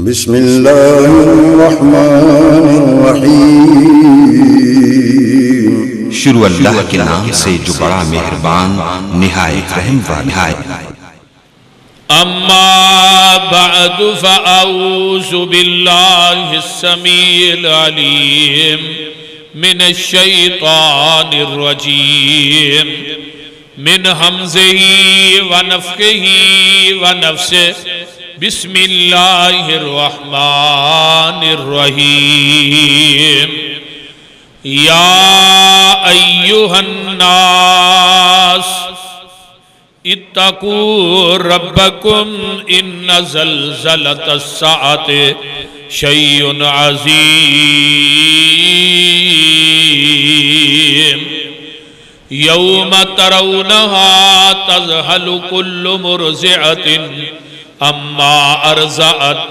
بسم اللہ الرحمن الرحیم۔ شروع اللہ کے نام سے جو بڑا مہربان نہایت رحم والا ہے۔ اما بعد فاعوذ باللہ السمیع العلیم من الشیطان الرجیم من حمزہ ونفخہ ونفثہ بسم اللہ الرحمن الرحیم۔ یا ایہا الناس اتقوا ربکم ان زلزلۃ الساعۃ شیء عظیم یوم ترونها تذہل کل مرضعۃ اما ارضعت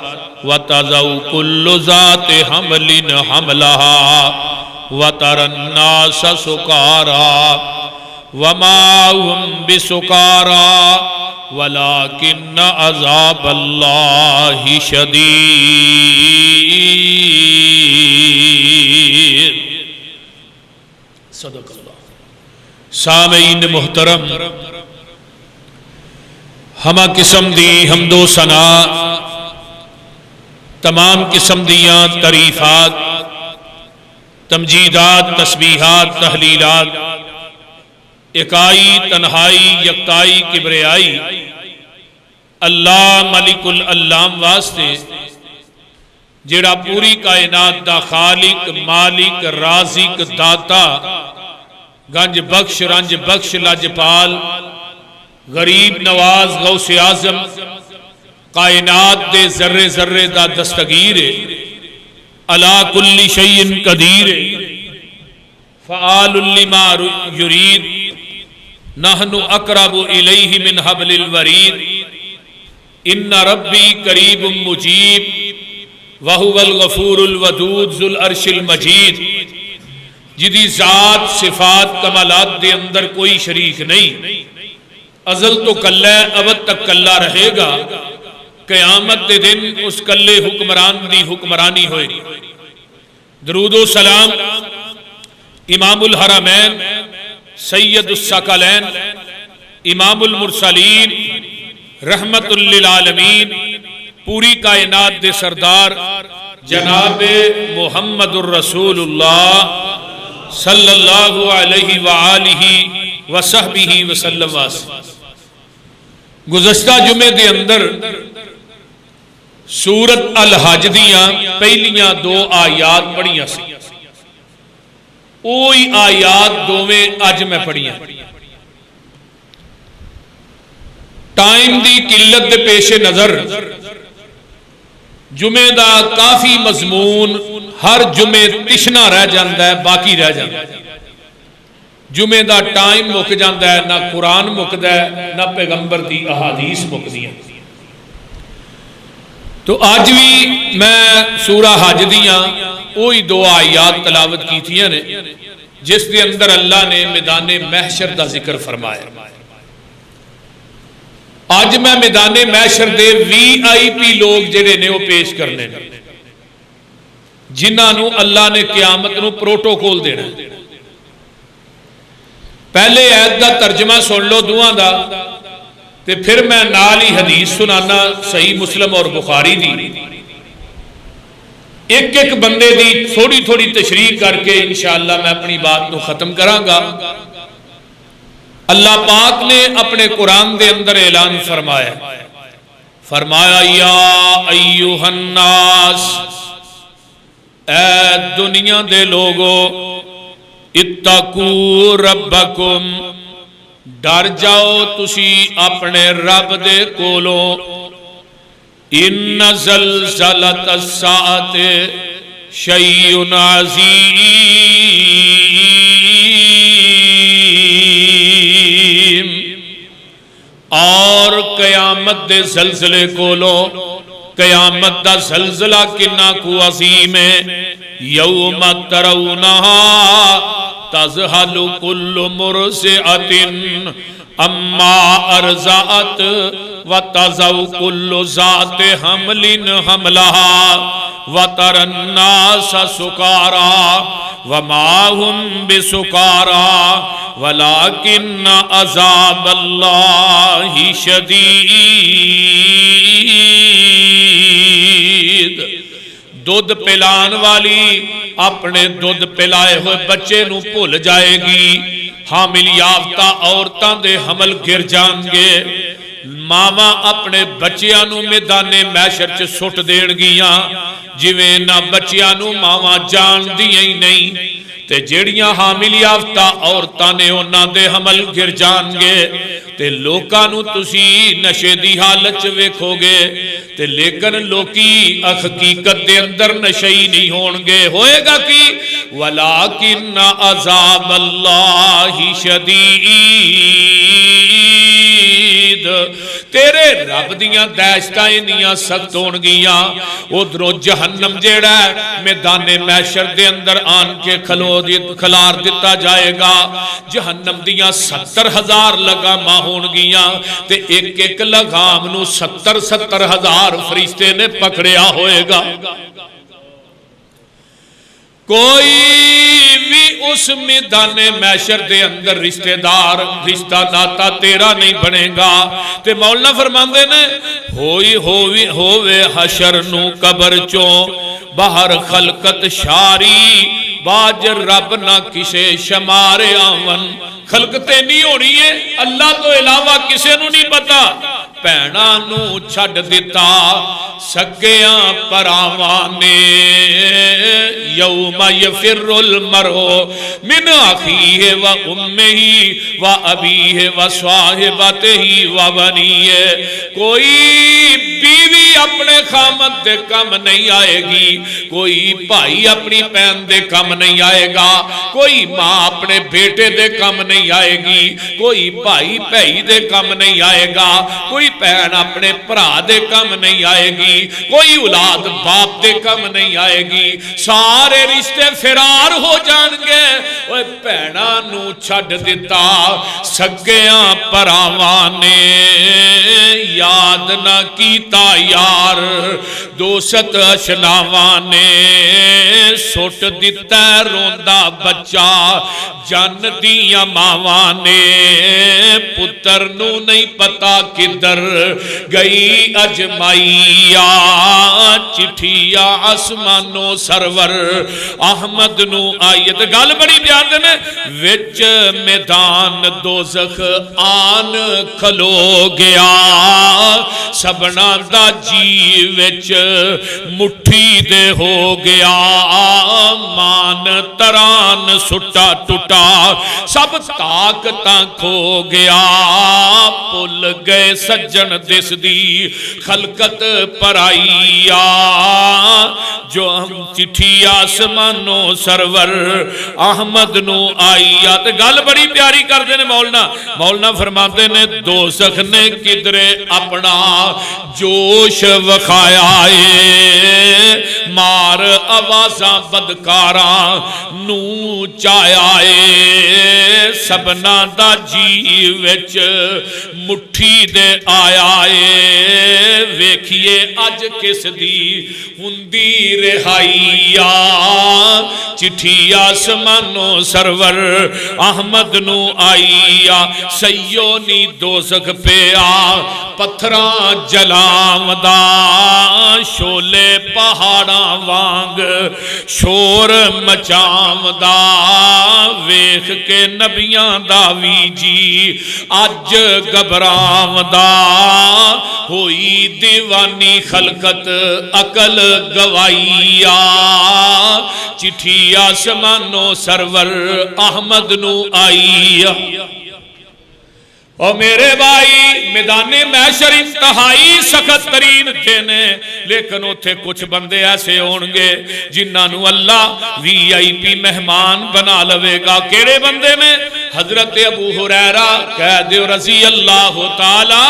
وتضع کل ذات حمل حملها وترى الناس سکارى وما هم بسکارى ولكن عذاب اللہ شدید۔ صدق اللہ۔ سامعین محترم، ہمہ قسم دی حمد و ثنا، تمام قسم دیاں تعریفات، تمجیدات، تسبیحات، تحلیلات، اکائی، تنہائی، یکتائی، کبریائی اللہ ملک العلام واسطے جڑا پوری کائنات دا خالق، مالک، رازق، داتا، گنج بخش، رنج بخش، لاجپال، غریب نواز، غوث اعظم، کائنات دے ذرے ذرے دا دستگیر علا کل شیء قدیر فعال لما یرید نحن اقرب الیہ من حبل الورید ان ربی قریب مجیب وہو الغفور الودود ذو العرش المجید، جدی ذات، صفات، کمالات دے اندر کوئی شریک نہیں، ازل تو کلہ ابد تک کلہ رہے گا، قیامت دے دن اس کلے حکمران دی حکمرانی ہوئے گی۔ درود و سلام امام الحرمین سید الثقلین امام المرسلین رحمت للعالمین پوری کائنات دے سردار جناب محمد الرسول اللہ صلی اللہ علیہ وآلہ وصحبہ وسلم واسطہ۔ گزشتہ جمعے دے اندر سورت الحج دیاں پہلیاں دو آیات پڑھیاں سی، اوہی آیات دوویں اج میں پڑھیاں۔ ٹائم دی قلت دے پیش نظر جمعے دا کافی مضمون ہر جمعے تشنا رہ جاندہ ہے، باقی رہ جاندہ ہے۔ جمعے دا ٹائم مک جاندہ ہے، نہ قرآن مکدہ ہے، نہ پیغمبر دی احادیث مکدیاں۔ تو آج بھی میں سورہ حج دیاں اوہی دو آیات تلاوت کی تھیاں نے جس دے اندر اللہ نے میدان محشر دا ذکر فرمایا۔ آج میں میدان محشر دے VIP لوگ جڑے نے وہ پیش کرنے جنہاں نو اللہ نے قیامت نو پروٹوکول دینا۔ پہلے آیت دا ترجمہ سن لو دعا دا، تے پھر میں نال ہی حدیث سنانا صحیح مسلم اور بخاری دی، ایک ایک بندے دی تھوڑی تھوڑی تشریح کر کے انشاءاللہ میں اپنی بات نو ختم کراں گا۔ اللہ پاک نے اپنے قرآن دے اندر اعلان فرمایا، فرمایا یا ایہا الناس، اے دنیا دے لوگو، اتقوا ربکم، ڈر جاؤ تسی اپنے رب دے کولو، ان زلزلۃ الساعۃ شیء عظیم، اور قیامت دے زلزلے کولو، قیامت دا زلزلہ کنا کو عظیم ہے، یوم ترونہا تذہل کل مرضعۃ اما ارزات وتزو كل ذات حمل حملها وترى الناس سكارى وما هم بسكارى ولكن عذاب الله شدید۔ دودھ پلان والی اپنے دودھ پلائے ہوئے بچے نو بھول جائے گی، حامل یافتہ عورتاں دے حمل گر جان گے، ماما اپنے بچیاں نو میدان محشر چ سٹ دین گیاں جویں نہ بچیاں نو ماما جان دیاں ہی نہیں، تے جیڑیاں حامل یافتہ عورتاں نے انہاں دے حمل گر جان گے تے لوکاں نو تسی نشے دی حالت چ ویکھو گے تے لیکن لوکی حقیقت دے اندر نشئی نہیں ہون گے، ہوئے گا کی وَلَٰكِنَّ عَذَابَ اللَّهِ شَدِيدٌ، تیرے رب دیاں دہشتاں انیاں سخت ہون گیاں، ادھروں جہنم جیڑا ہے میدان محشر دے اندر آن کے کھلار دیتا جائے گا، جہنم دیاں 70,000 لگاماں ہون گیاں تے ایک ایک لگام نو 70,000 فرشتے نے پکڑیا ہوئے گا۔ کوئی بھی اس میدان محشر دے اندر رشتہ دار رشتہ ناتا تیرا نہیں بنے گا، تے مولانا فرماندے نے ہووے حشر نو قبر چوں باہر خلقت شاری باج رب نہ کسے شمار آون، خلقتے نہیں ہونی ہے اللہ تو علاوہ کسے نو نہیں پتا، پینا نو چھڑ دیتا سگیاں پراوانے، یوم یفر المرء من اخیہ و امہ و ابیہ و صاحبتہ و بنیہ، کوئی بیوی اپنے خامد دے کم نہیں آئے گی، کوئی بھائی اپنی بہن دے کم نہیں آئے گا، کوئی ماں اپنے بیٹے دے کم نہیں آئے گی، کوئی بھائی بھائی دے کم نہیں آئے گا، کوئی بہن اپنے بھرا دے کم نہیں آئے گی، کوئی اولاد باپ دے کم نہیں آئے گی، سارے رشتے فرار ہو جان گے، اوہ بہنا نو چھڑ دیتا سگیاں پراوانے، یاد نہ کیتا یار دوست اشناوانے، سٹ دیتا روندہ بچہ جان دیاں ماوانے، پتر نو نہیں پتا کدھر گئی اجمائیا، چٹھیا آسمانو سرور احمد نو آیت گال بڑی بیان دینے، وچ میدان دوزخ آن کھلو گیا، سبنا دا جی وچ مٹھی دے ہو گیا، مان تران سٹا ٹوٹا سب طاقتاں کھو گیا، پل گئے سجن دس دی خلقت پرائیا، جو ہم چٹھی آسمانو سرور احمد نو آئیا، تے گل بڑی پیاری کر دینے مولانا فرماتے نے دوزخ نے کدرے اپنا جوش وکھایا ہے، مار آوازاں بدکاراں نو چایا ہے، سبنا دا جی وچ مٹھی دے آیا ہے، ویکھیے اج کس دی ہندی رہائیا، چٹھی آسمانو سرور احمد نو آئیا، سیونی دوزخ پیا پتھراں جلام دا، شولے پہاڑاں وانگ شور مچام دا، ویکھ کے نبیاں دا وی جی اج گبرام دا، ہوئی دیوانی خلقت عقل گوائیا، چٹھی آسمانو سرور احمد نو آئیا۔ اور میرے بھائی میدان محشر انتہائی سخت ترین دینے، لیکن اتھے کچھ بندے ایسے ہونگے جنہاں نو اللہ وی آئی پی مہمان بنا لوے گا، کیڑے بندے میں حضرت ابو ہریرہ کہہ دیو رضی اللہ تعالی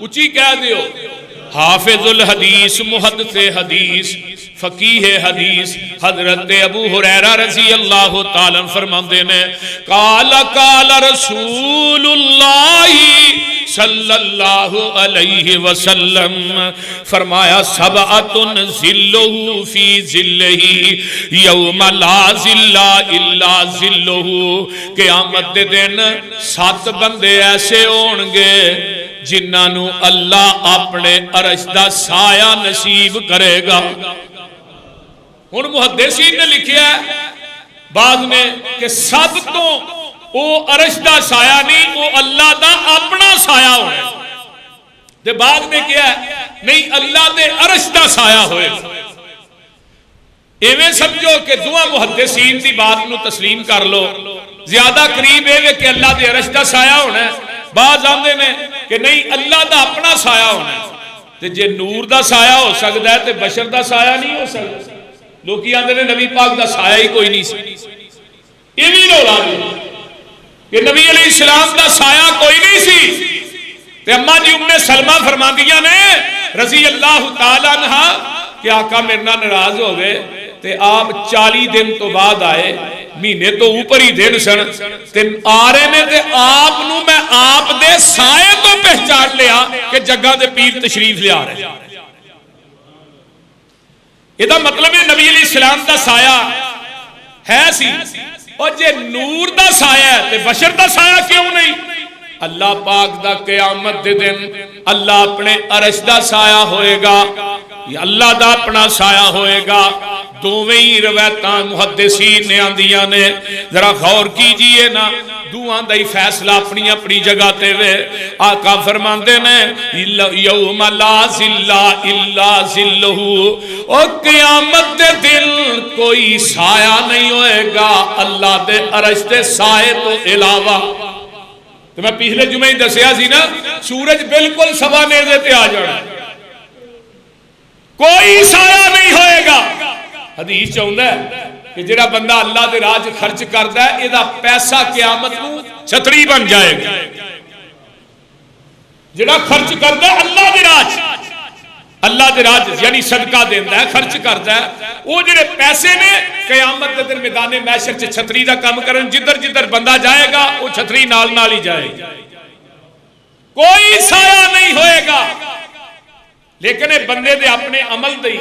اچھی کہہ دیو، حافظ الحدیث محدث حدیث فقیہ حدیث حضرت ابو ہریرہ رضی اللہ تعالیٰ فرماندے نے قال قال رسول اللہ صلی اللہ علیہ وسلم فرمایا سبعۃ ظلہ فی ظلہ یوم لا ظل الا ظلہ قیامت دے دن 7 بندے ایسے ہون گے جنہاں نو اللہ اپنے عرش دا سایہ نصیب کرے گا. ہن محدثین نے لکھیا ہے بعد میں کہ سب تو او عرش دا سایہ نہیں وہ اللہ دا اپنا سایہ ہوئے تے بعد میں کیا ہے نہیں اللہ دے عرش دا سایہ ہوئے. ایویں سمجھو کہ دعا محدثین دی بات نو تسلیم کر لو زیادہ قریب ہے کہ اللہ دے عرش دا سایہ ہونا ہے. بعض آندے نے کہ نہیں اللہ دا اپنا سایہ ہونا ہے تے جے نور دا سایہ ہو سکتا ہے تے بشر دا سایہ نہیں ہو سکتا. لوکی آندے نے نبی پاک دا سایہ ہی کوئی نہیں سی. یہ بھی رولا دے کہ نبی علیہ السلام دا سایہ کوئی نہیں سی تے اماں جی ام سلمہ فرماندیاں نے رضی اللہ تعالیٰ عنہ کہ آقا میرے نال ناراض ہو گئے تے آپ 40 دن تو بعد آئے مہینے تو اوپر ہی دن سن تے آ رہے نے تے آپ نو میں آپ دے سائے تو پہچان لیا کہ جگہ دے پیر تشریف لے آ رہے. یہ دا مطلب ہے نبی علیہ السلام دا سایہ ہے سی اور جے نور دا سایہ ہے تے بشر دا سایہ کیوں نہیں. اللہ پاک دا قیامت دے دن اللہ اپنے عرش دا سایہ ہوئے گا یا اللہ دا اپنا سایہ ہوئے گا. دوویں ہی روایتاں محدثین نے آندیاں نے ذرا غور کیجئے نا دوہاں دا ہی فیصلہ اپنی اپنی جگہ تے وے. آقا فرماندے نے یوم لا ظل الا ظلہ اور قیامت دے دن کوئی سایہ نہیں ہوئے گا اللہ دے عرش دے سائے تو علاوہ. تو میں پچھلے جمعے ہی دسیا سی نا سورج بالکل سوا نیزے تے آ جانا کوئی سایہ نہیں ہوئے گا. حدیث چاہتا ہے کہ جڑا بندہ اللہ دے راج خرچ کرتا ہے یہ پیسہ قیامت کو چھتری بن جائے گا. جڑا خرچ کرتا ہے اللہ دے راج یعنی صدقہ دینا ہے خرچ کرتا ہے وہ جڑے پیسے نے قیامت دے دن میدان محشر چ چھتری دا کام کرن جدھر جدھر بندہ جائے گا وہ چھتری نال نال ہی جائے گا. کوئی سایہ نہیں ہوئے گا. لیکن یہ بندے دے اپنے عمل دے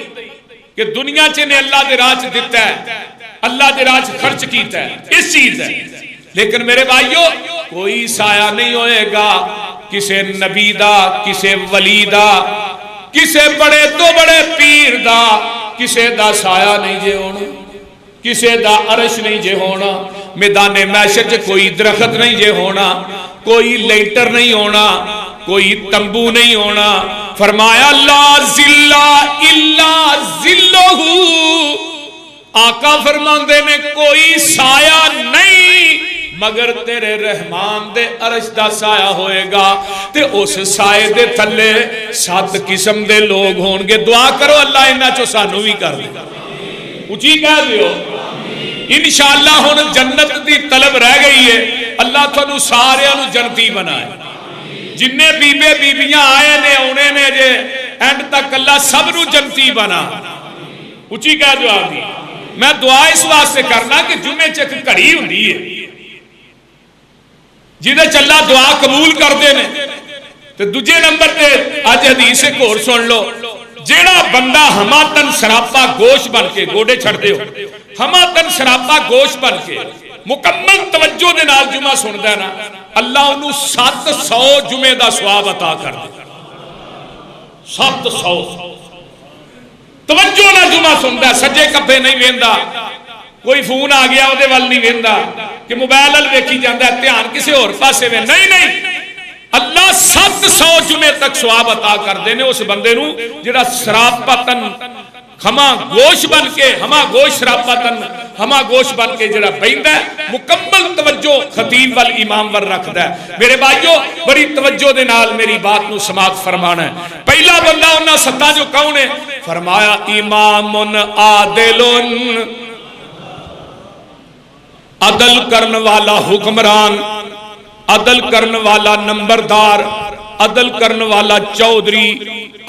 کہ دنیا چ نے اللہ دے راج دیتا ہے اللہ دے راج خرچ کیتا ہے اس چیز ہے. لیکن میرے بھائیو کوئی سایہ نہیں ہوئے گا کسے نبی دا کسے ولی دا کسے بڑے تو بڑے پیر دا کسے دا سایہ نہیں جے ہونا کسے دا عرش نہیں جے ہونا. میدان محشر چ کوئی درخت نہیں جے ہونا کوئی لینٹر نہیں ہونا کوئی تمبو نہیں ہونا. فرمایا لا ظل الا ظلہ. آقا فرماندے نے کوئی سایہ نہیں مگر تیرے رحمان دے عرش دا سایہ ہوئے گا تے اس سائے دے تھلے 7 قسم دے لوگ ہون گے. دعا کرو اللہ انہاں چوں سانو بھی کر دے. اونچی کہہ دیو انشاءاللہ ہن جنت دی طلب رہ گئی ہے. اللہ تھانوں سارے نوں جنتی بنائے. جننے بیبیاں آئے نے اونے نے جے اینڈ تک اللہ سب نو جنتی بنا. اونچی کہہ دو آدھی. میں دعا اس واسطے کرنا کہ جمعے چ ایک گھڑی ہوندی ہے جدے چ اللہ دعا قبول کردے نے. تے دوجے نمبر تے اج حدیث ایک اور سن لو. جیڑا بندہ ہماتن سراپا گوشت بن کے گوڑے چھڑ دے ہو ہماتن سراپا گوشت بن کے مکمل توجہ دے نال جمعہ سندا ہے نا اللہ انہوں 700 جمعے دا ثواب عطا کر دے. 700 توجہ نہ جمعہ سندا ہے سجے کبے نہیں ویندا کوئی فون آ گیا وہ وال نہیں ویندا کہ موبائل ال ویکھی جاندا ہے دھیان کسی اور پاسے میں نہیں. اللہ 700 جمعے تک ثواب عطا کر دے نے اس بندے نو جڑا سراپتن ہما گوش بن کے ہما گوش سراپتن ہما گوش بن کے جڑا بیندا ہے مکمل توجہ خطیب وال امام ور رکھدا ہے. میرے بھائیو بڑی توجہ دے نال میری بات نو سماعت فرمانا ہے. پہلا بندہ انہاں 7 جو کون ہے فرمایا امام عادل عدل کرن والا حکمران عدل کرن والا نمبردار عدل کرنے والا چودھری،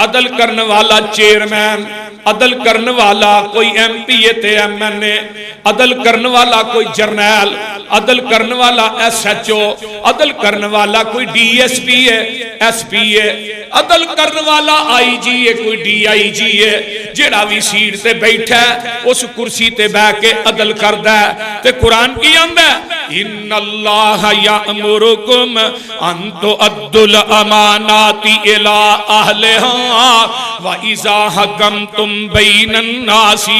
عدل کرنے والا چیئرمین، عدل کرنے والا کوئی ایم پی اے تے ایم این اے، عدل کرنے والا کوئی جرنیل، عدل کرنے والا ایس ایچ او، عدل کرنے والا کوئی ڈی ایس پی ہے، ایس پی ہے، عدل کرنے والا آئی جی ہے، کوئی ڈی آئی جی ہے، جیڑا بھی سیٹ تے بیٹھا ہے اس کرسی تے بیٹھ کے عدل کردا ہے۔ تے قرآن کی آندا ہے ان اللہ یأمرکم ان تؤدوا الامانات الی اہلہا وَإِذَا حَكَمْتُمْ بَيْنَ النَّاسِ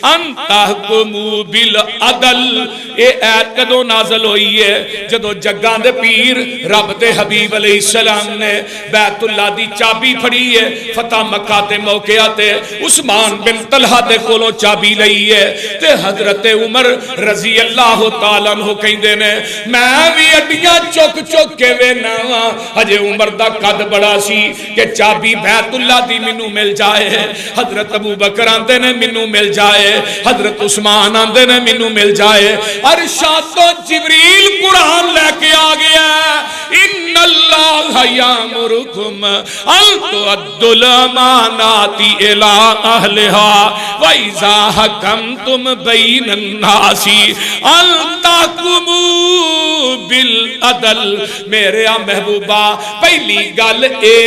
أَن تَحْكُمُوا بِالْعَدْلِ۔ اے ایت کدوں نازل ہوئی ہے؟ جدو جگاں دے پیر رب دے حبیب علیہ السلام نے بیت اللہ دی چابی پھڑی ہے، فتح مکہ تے موقعہ تے عثمان بن طلحہ دے کولوں چابی لئی ہے تے حضرت عمر رضی اللہ تعالیٰ عنہ کہندے نے میں بھی اڈیاں چک چک کے وینا وا، ہجے عمر دا قد بڑا سی کہ چابی بیت اللہ دی منو مل جائے، حضرت ابو بکر آندے نے منو مل جائے، حضرت عثمان آندے نے منو مل جائے، ارشاد تو جبریل قرآن لے کے آ گیا ان اللہ یامرکم ان تؤدوا الامانات الی اہلہا وَإِذَا حَكَمْتُمْ بَيْنَ النَّاسِ ان تحکموا بالعدل۔ میرے محبوبہ پہلی گل اے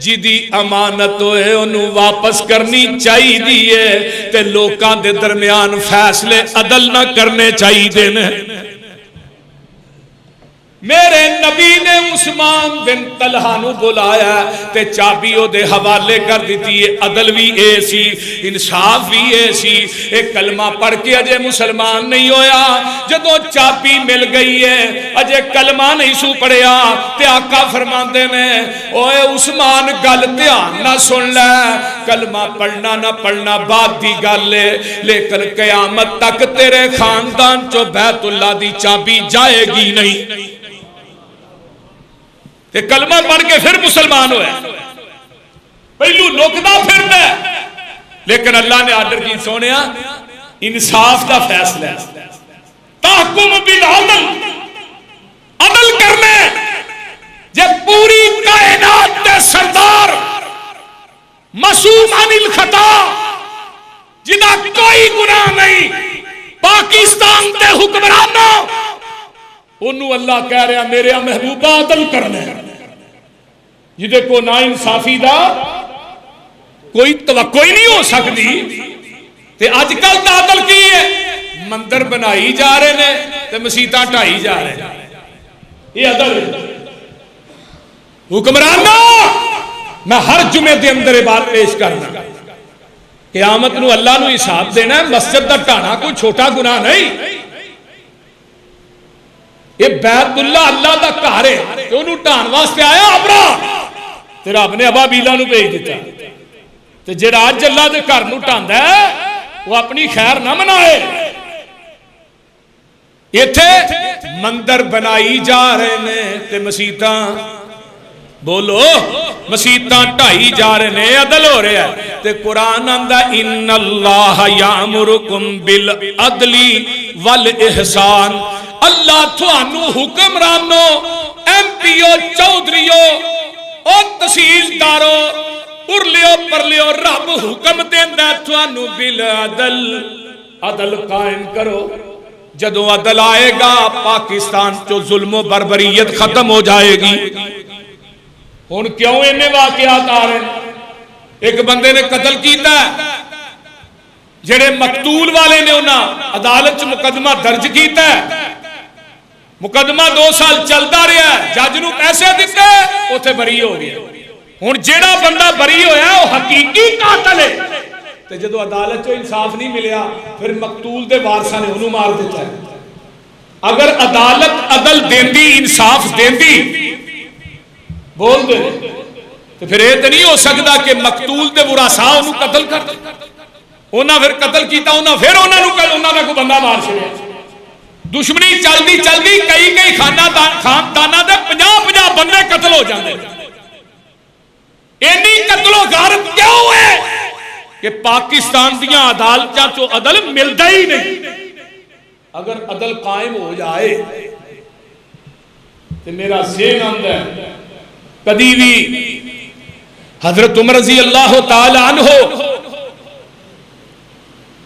جدی امانت ہوئے انہوں واپس کرنی چاہی دیئے تے لوکاں دے درمیان فیصلے عدل نہ کرنے چاہی دینے۔ میرے نبی نے عثمان بن طلحہ نو بلایا تے چابی او دے حوالے کر دیتی ہے، عدل بھی اے سی، انصاف بھی اے سی۔ ایک کلمہ پڑھ کے اجے مسلمان نہیں ہویا، جدو چابی مل گئی ہے اجے کلمہ نہیں سو پڑھیا تے آقا فرماندے میں اوے عثمان گل دھیان نہ سن لے، کلمہ پڑھنا نہ پڑھنا بات دی گل ہے، لیکن قیامت تک تیرے خاندان چو بیت اللہ دی چابی جائے گی نہیں۔ تے کلمہ پڑھ کے پھر مسلمان ہوئے، پہلو نکتا پھرنا ہے، لیکن اللہ نے آرڈر کی سونیا انصاف دا فیصلہ ہے، تحکم بالعدل، عدل کرنے۔ جب پوری کائنات دے سردار معصوم عن الخطا جنہاں کوئی گناہ نہیں، پاکستان دے حکمرانوں انہوں اللہ کہہ رہا میرے محبوبہ عدل کرنے، جدے کو نا انصافی دا کوئی توقع نہیں ہو سکتی۔ تے آج کل دا عدل کی ہے، مندر بنائی جا رہے نے تے مسیتاں ٹھائی جا رہے ہیں، یہ عدل ہے۔ حکمرانوں میں ہر جمعے دے اندر یہ بات پیش کرنا، قیامت نو اللہ نو حساب دینا ہے، مسجد دا ٹھانا کوئی چھوٹا گناہ نہیں۔ یہ بیت اللہ اللہ دا گھر ہے کہ انہوں ٹھان واسطے آیا ابرا تے رب نے ابابیلا نو بھیج دیتا، تے جڑا اج اللہ دے گھر نو ٹھاندا ہے وہ اپنی خیر نہ منائے۔ ایتھے مندر بنائی جا رہے نے تے مسیتاں بولو مسیتاں ٹھائی جا رہے ہیں، عدل ہو رہا ہے۔ تے قرآن آندا ان اللہ یامرکم بالعدل والاحسان، اللہ تھانو حکمرانو ایم پی او چودھریو او تحصیلدارو ارلیو پرلیو رب حکم دیندا تھانو بالعدل، عدل قائم کرو۔ جدو عدل آئے گا پاکستان چو ظلم و بربریت ختم ہو جائے گی۔ ہن کیوں انہیں واقعات آ رہے ہیں؟ ایک بندے نے قتل کیتا ہے، جڑے مقتول والے نے انہاں عدالت چ مقدمہ درج کیتا ہے، مقدمہ 2 سال چلتا رہا ہے، جج نو پیسے دیتے اوتھے بری ہو گیا۔ ہن جیڑا بندہ بری ہویا ہے وہ حقیقی قاتل ہے، تے جدو عدالت چ انصاف نہیں ملیا پھر مقتول دے وارثاں نے انہوں مار دیتا ہے۔ اگر عدالت عدل دیندی انصاف دیندی بول دے تو پھر یہ تو نہیں ہو سکتا کہ مقتول دے ورثاء انہوں قتل کر دے، انہاں پھر قتل کیتا، انہاں پھر انہاں دا کوئی بندہ مار چھڑیا۔ دشمنی چلدی چلدی کئی خانداناں دے 50 بندے قتل ہو جاندے۔ اینی قتل و غارت کیوں ہوئے کہ پاکستان دیاں عدالتاں چوں عدل ملدا ہی نہیں۔ اگر عدل قائم ہو جائے تو میرا ذہن آندا ہے کدی بھی حضرت عمر رضی اللہ تعالی عنہ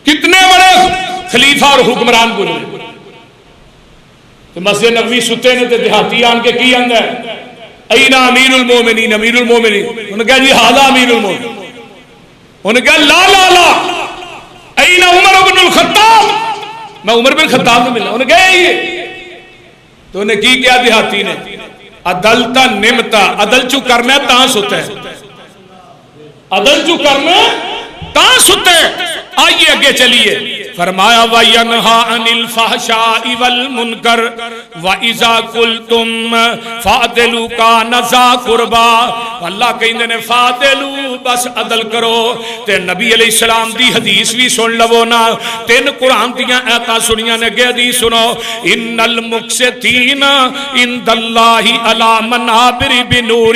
کتنے بڑے خلیفہ اور حکمران گزرے، تو مسجد نبوی ستے نے تے دیہاتی آن کے کی آندا ہے اینا امیر المومنین، امیر المومنین، انہوں نے کہا جی حالا امیر المومنین، انہوں نے کہا لا لا لا اینا عمر بن الخطاب، میں عمر بن خطاب میں ملا، انہوں نے کہا یہ تو انہیں کی کیا دیہاتی نے عدلتا نمتا، عدل چو کرنا ہے تاں ستے ہیں، عدل جو کرنا تاں ستے، آئیے اگے چلیے، فرمایا وَيَنْهَا عَنِ الْفَحْشَاءِ وَالْمُنْكَرِ وَإِذَا قُلْتُمْ فَعْدِلُوا كَانَ ذَا قُرْبَى، اللہ کہندے نے فَعْدِلُوا بس عدل کرو، تے نبی علیہ السلام دی حدیث بھی سن لو نا، تین قرآن دیاں ایتاں سنیاں نے، اگے حدیث سنو، ان المقسطین عند اللہ علی منابر بنور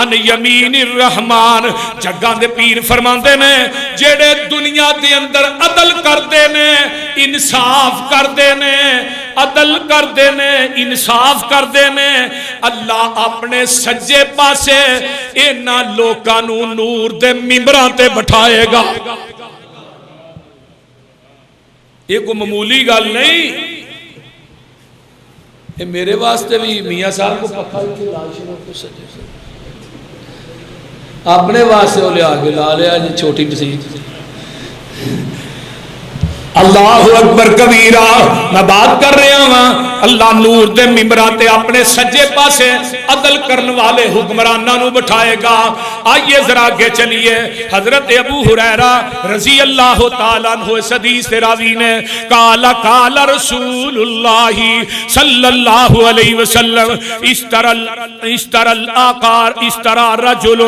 عن یمین الرحمن، جگاں دے پیر فرماندے نے جڑے دنیا دے اندر عدل کر نے انصاف کر نے، عدل کر نے، انصاف کر نے، اللہ اپنے سجے پاسے اینا لوکانو نور دے ممبران تے بٹھائے گا۔ یہ کوئی معمولی گل نہیں، یہ میرے واسطے بھی میاں صاحب کو پکا کو سجے سے اپنے واسطے وہ لیا کے لا لیا جی چھوٹی مسیح۔ اللہ اکبر کبیرہ، میں بات کر رہا ہوں اللہ نور دے ممبراتے اپنے سجے پاسے عدل کرن والے حکمرانہ نو بٹھائے گا۔ آئیے ذرا آگے چلیے، حضرت ابو ہریرہ رضی اللہ تعالیٰ عنہ اس حدیث راوی نے قال قال رسول اللہ صلی اللہ علیہ وسلم اشترى الآقار اشترى رجل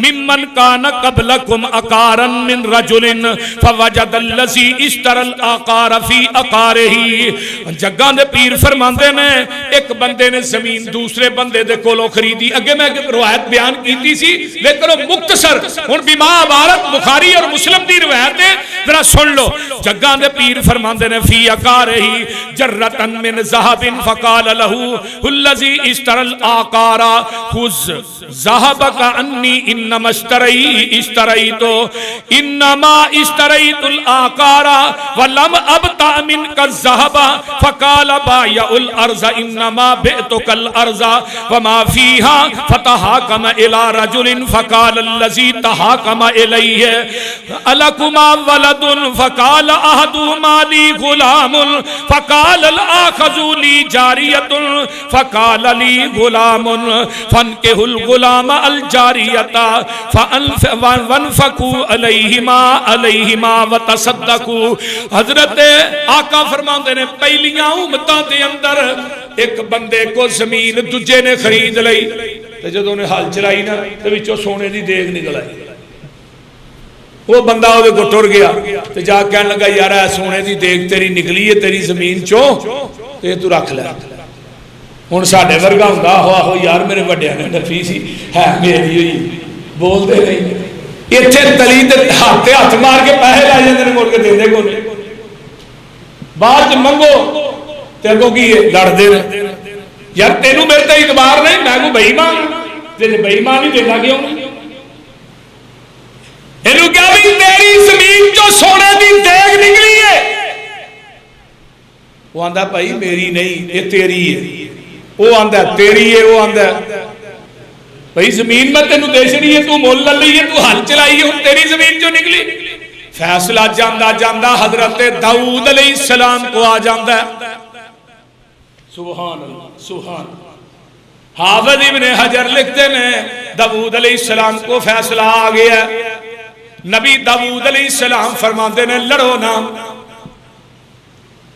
ممن كان قبلكم آقارا من رجل فوجد الذي اشترى الآقار فی اقارہی، جگاں دے پیر فرماندے نے ایک بندے نے زمین دوسرے بندے دے کولوں خریدی، اگے میں روایت بیان کیتی سی لیکن وہ مختصر، ہن بیما عبارت بخاری اور مسلم دی روایت ہے، ذرا سن لو، جگاں دے پیر فرماندے نے فی اقارہی جرتا من ذہب فقال له الذی اشترى الآقار خذ ذهبك عنی انما اشتریت انما اشتریت الآقار ولم ابتع منك الذهب فقال بايع الارض انما بعتك الارض وما فيها فتحاكم الى رجل فقال الذي تحاكم اليه الكما ولد فقال احدهما لي غلام فقال الاخر لي جاريه فقال لي غلام فانكحوا الغلام الجاريه فانفقوا عليهما وتصدقوا۔ حضرت آقا فرماندے نے پہلیاں امتاں دے اندر ایک بندے کو زمین دجے نے خرید لئی تے جدوں نے ہل چلائی نا تے وچوں سونے دی دیگ نکل آئی، وہ بندہ وہ کو ٹر گیا تے جا کہن لگا یار اے سونے دی دیگ تیری نکلی ہے تیری زمین چوں تے تو رکھ لے۔ ہن ساڈے ورگا ہوندا ہو یار میرے وڈیاں نے نفی سی ہے میری ہوئی، بول دے نہیں ایتھے تلی تے ہاتھ مار کے پیسے لے جاندے نے، مڑ کے دیندے کو نہیں، بعد منگو تے اگوں کی لڑ دے یار تینوں میرے تے اعتبار نہیں، میں کو بے ایمان تے بے ایمان ہی دینا کیوں اینو کیا بھی تیری زمین جو سونے دی دیگ نکلی ہے، وہ آندا بھائی میری نہیں یہ تیری ہے، وہ آندا تیری ہے، وہ آندا بھائی زمین میں تینوں دے چھڑی ہے، تو مول لے لی ہے، تو ہل چلائی ہے، تیری زمین جو نکلی۔ فیصلہ جاندہ جاندہ حضرت داؤد علیہ السلام کو آ جاندہ ہے، سبحان اللہ سبحان۔ حافظ ابن حجر لکھتے ہیں داؤد علیہ السلام کو فیصلہ آ گیا، نبی داؤد علیہ السلام فرماندے نے لڑو نا،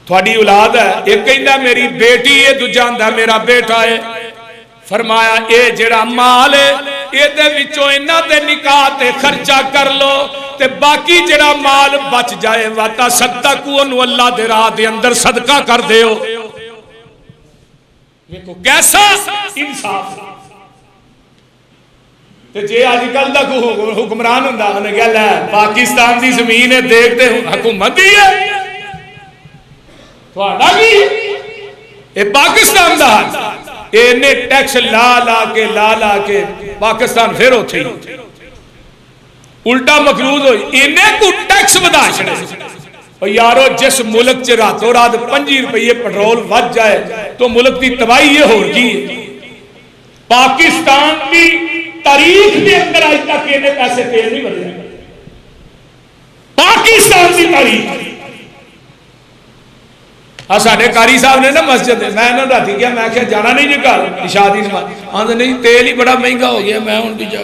تھوڑی اولاد ہے، ایک کہندہ میری بیٹی ہے، دو جاندہ میرا بیٹا ہے، فرمایا اے جڑا مال ہے اے دے وچوں انہاں دے نکاح تے خرچہ کر لو تے باقی جڑا مال بچ جائے واتا صدقہ انہوں اللہ دے راہ دے اندر صدقہ کر دیو۔ دیکھو کیسا انصاف، تے جے آج کل دا حکمران ہوندا انہیں کہا لے پاکستان دی زمین ہے دیکھتے حکومت دی ہے تھوڑا کی اے پاکستان دا انہیں ٹیکس لا کے پاکستان پھر ہوتے ہی الٹا مقروض ہوئی انہیں کو ٹیکس بدا چھڑے اور یارو جس ملک چ راتوں رات 5 روپے پٹرول ود جائے تو ملک کی تباہی یہ ہو رہی ہے پاکستان کی تاریخ کے اندر آج تک انہیں پیسے تیل نہیں بدلے پاکستان کی تاریخ ساڈے قاری صاحب نے نا مسجد میں انہوں نے رات گیا میں کیا جانا نہیں جی گھر شادی آدھے نہیں تیل ہی بڑا مہنگا ہو گیا میں ہوں جا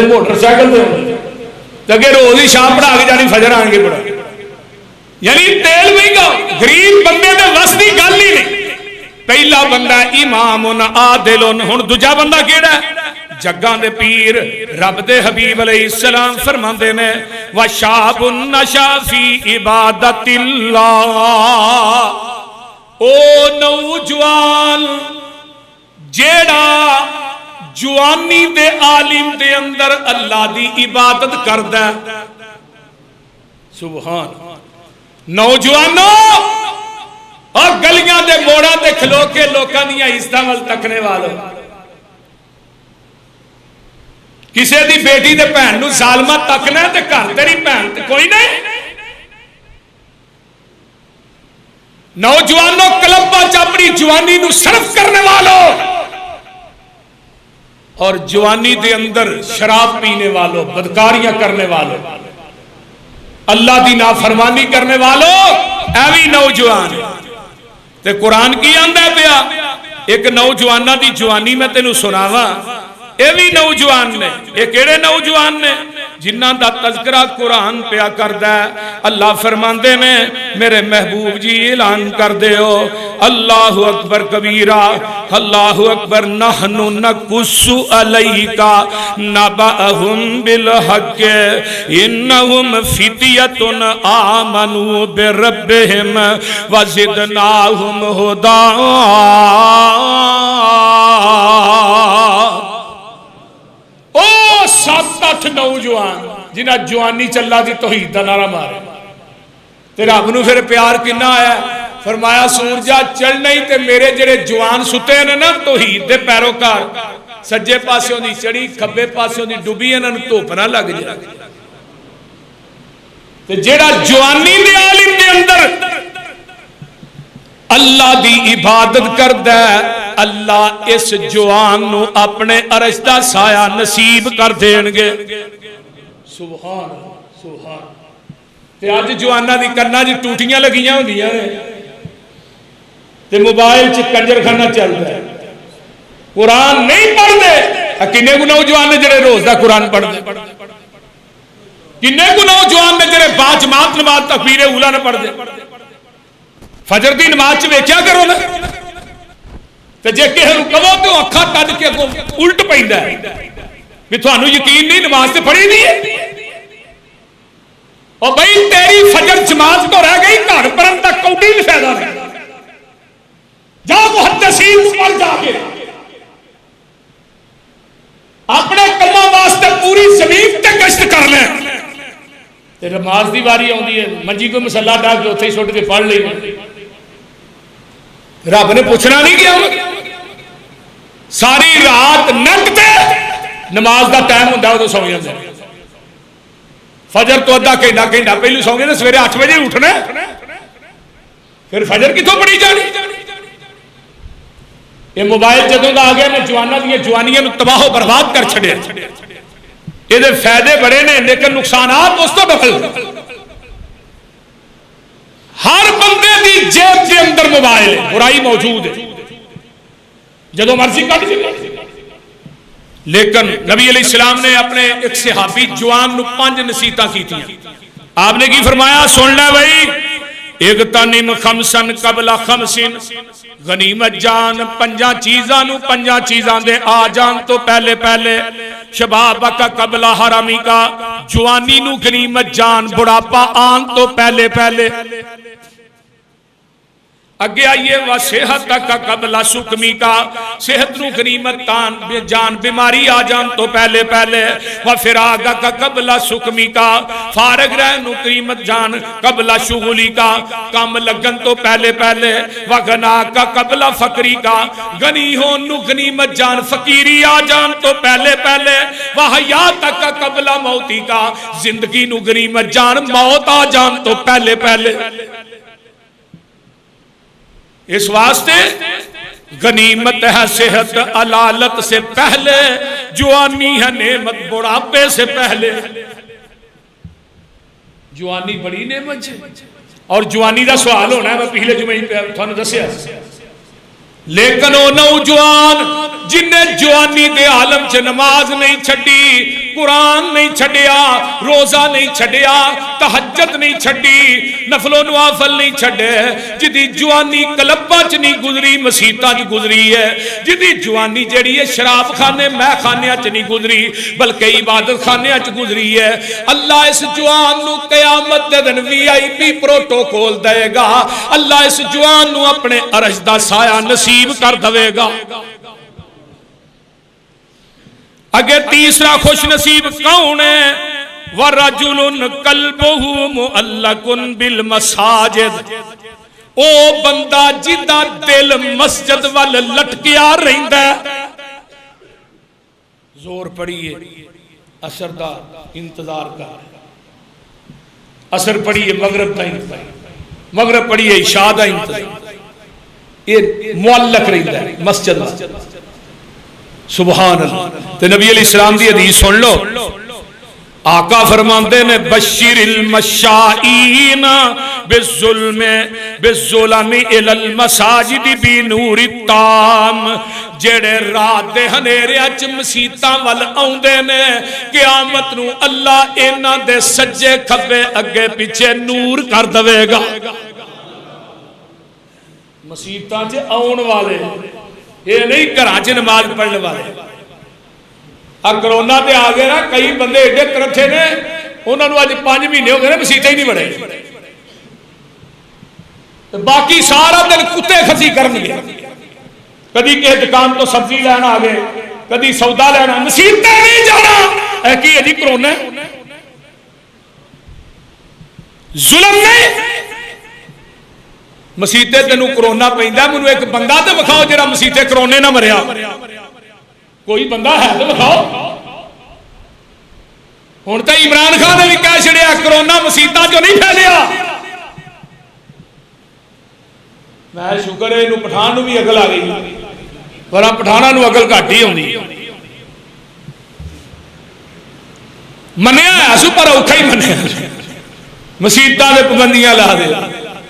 موٹر سائیکل پہ اگے روز ہی شام پڑھا کے جانی فجر آن کے پڑھا یعنی تیل مہنگا غریب بندے دے وس دی گل ہی نہیں پہلا بندہ امام عادل ہن دوجا بندہ کیڑا ہے جگاں دے پیر رب دے حبیب علیہ السلام فرماندے نے وشاب نشا فی عبادت اللہ او نوجوان جیڑا جوانی دے عالم دے اندر اللہ دی عبادت کردا ہے سبحان نوجوانوں اور گلیاں دے موڑاں تے کھلو کے لوکاں دیاں عزتاں ول تکنے والو کسی دی بیٹی دے بہن نو ظالمہ تکنا تے گھر تیری بہن تے کوئی نہیں نوجوانوں کلبہ چ اپنی جوانی نو صرف کرنے والوں اور جوانی دے اندر شراب پینے والوں بدکاریاں کرنے والوں اللہ دی نافرمانی کرنے والوں ایوی نوجوان تے قرآن کی آندا پیا ایک نوجوانہ دی جوانی میں تینوں سناواں اے بھی نوجوان نے اے کیڑے نوجوان نے جنہ دا تذکرہ قرآن پیا کردا ہے اللہ فرماندے نے میرے محبوب جی اعلان کر دے ہو اللہ اکبر کبیرہ اللہ اکبر نحن نقص علیک نبأہم بالحق انہم فتیۃ آمنوا بربہم وزدناہم ہدی او 7-8 نوجوان جنہاں جوانی چلا دی توحید دا نعرہ مارے تے رب نو پھر پیار کنا آیا فرمایا سورجا چڑھنا ہی تے میرے جڑے جوان ستے نے نا توحید دے پیروکار سجے پاسوں دی چڑھی کھبے پاسوں دی ڈوبی انہاں نوں دھوپ نہ لگ جائے تے جڑا جوانی دے عالم دے اندر اللہ دی عبادت کردا ہے اللہ اس جوان نو اپنے عرش دا سایہ نصیب کر دین گے سبحان سبحان تے اج جواناں دی کناں دی ٹوٹیاں لگیاں ہوندیاں نے تے موبائل چ کنجر خانہ چلدا ہے قرآن نہیں پڑھدے کنے کو نوجوان نے جڑے روز دا قرآن پڑھدے کنے کو نوجوان نے جڑے با جماعت نماز تکبیر اولا نہ پڑھدے فجر دی نماز چ ویکھیا کرو نا تے جے کہے نوں کہو تے اکھاں کڈ کے الٹ پیندا ہے بھی تھانوں یقین نہیں نماز تے پڑھی نہیں ہے اور بھائی تیری فجر جماعت تو رہ گئی گھر پرن تک کوٹی نہیں فائدہ نہیں جا محدثین پر جا کے اپنے کلمہ واسطے پوری زمین تے گشت کر لیں تے نماز دی واری آندی ہے منجی کو مصلا ڈا کے اوتھے ہی سٹ کے پڑھ لئی رب نے پوچھنا نہیں کیا ساری رات نکتے نماز دا ٹائم ہوندا اودوں سو جاندے فجر تو ادھا گھنٹہ پہلو سو گے سویرے 8 بجے اٹھنا پھر فجر کتوں پڑھی جانی یہ موبائل جدوں دا آ گیا نے جواناں دی جوانیاں نوں تباہ و برباد کر چھڈیا یہ فائدے بڑے نے لیکن نقصانات اس تو ڈبل ہر بندے دی جیب کے اندر موبائل ہے برائی موجود ہے جدوں مرضی کٹ جائے لیکن نبی علیہ السلام نے اپنے ایک صحابی جوان نو 5 نصیحتاں کیتیاں آپ نے کی فرمایا سن لے بھائی اغتنم خمسن قبل خمسن غنیمت جان 5 چیزاں نو 5 چیزاں دے آ جان تو پہلے پہلے شبابک قبل حرمی کا جوانی نو غنیمت جان بڑھاپا آن تو پہلے پہلے اگے آئیے وَصِحَتَكَ قَبْلَ سُقْمِكَ، صحت نو غنیمت جان بیماری آ جان تو پہلے پہلے، وَفِرَاغَكَ قَبْلَ سُقْمِكَ، فارغ رہن نو غنیمت جان قبل شغلی کا، کام لگن تو پہلے پہلے، وَغَنَاكَ قَبْلَ فَقْرِكَ، غنی ہون نو غنیمت جان فقیری آ جان تو پہلے پہلے، وَحَيَاتَكَ قَبْلَ مَوْتِكَ، زندگی نو غنیمت جان موت آ جان تو پہلے پہلے۔ اس واسطے غنیمت ہے صحت علالت سے پہلے، جوانی ہے نعمت بڑھاپے سے پہلے۔ جوانی بڑی نعمت ہے، اور جوانی دا سوال ہونا ہے، میں پہلے جمعہ ہی پہ تھانوں دسیا، لیکن وہ نوجوان جنہیں جوانی دے عالم چ نماز نہیں چھڈی، قرآن نہیں چھڈیا، روزہ نہیں چھڈیا، تہجد نہیں چھڈی، نفل و نوافل نہیں چھڈے، جدی جوانی کلباں چ نہیں گزری، مسیتاں چ گزری ہے، جدی جوانی جڑی ہے شراب خانے مے خانیاں چ نہیں گزری بلکہ عبادت خانیاں چ گزری ہے۔ اللہ اس جوان نو قیامت دے دن VIP پروٹوکول دے گا، اللہ اس جوان نو اپنے عرش دا سایہ نصیب کر دے گا۔ اگر تیسرا خوش نصیب کون ہے؟ وَرَجُلٌ قَلْبُهُ مُعَلَّقٌ بِالْمَسَاجِدِ، او بندہ جدا دل مسجد وال لٹکیا رہندا ہے۔ زور پڑیے اثر دا انتظار کر، اثر پڑیے مغرب دا انتظار، مغرب پڑیے عشاء دا انتظار، یہ معلق رہندا ہے مسجد وال۔ سبحان اللہ۔ تو نبی علیہ السلام دی حدیث سن لو، آقا فرماندے نے بشر المشائین بالظلم الی المساجد بنور التام، جڑے رات دے ہنیرے اچ مسیتاں ول آوندے نے، قیامت نو اللہ انہاں دے سجے کھبے اگے پیچھے نور کر دے گا۔ مسیتاں چ آون والے، یہ نہیں گھراں چ نماز پڑھنے والے۔ اب کرونا تے آ گئے نا، کئی بندے ایڈے کرتھے نے، انہوں نے آج 5 مہینے ہو گئے مسیطے ہی نہیں بڑھے، باقی سارا دن کتے کھسی کرن گے، کدی کہ دکان تو سبزی لینا آ گئے، کدی سودا لینا، مسیطے نہیں جانا۔ اے کی ہے جی کرونا ظلم نہیں، مسیطے تینوں کرونا پہندا، مینوں ایک بندہ تے بکھاؤ جڑا مسیطے کرونے نہ مریا، کوئی بندہ ہے تو بکھاؤ۔ ہن تے عمران خان نے بھی کہہ چھڑیا کرونا مسیطاں جو نہیں پھیلیا۔ میں شکر ہے انہوں پٹھان نو بھی اگل آ گئی، ورنہ پٹھانا نو اگل گھٹ ہی ہوندی، منیا ہے سو پر اوکھا ہی منیا، مسیطاں دے پابندیاں لا دے،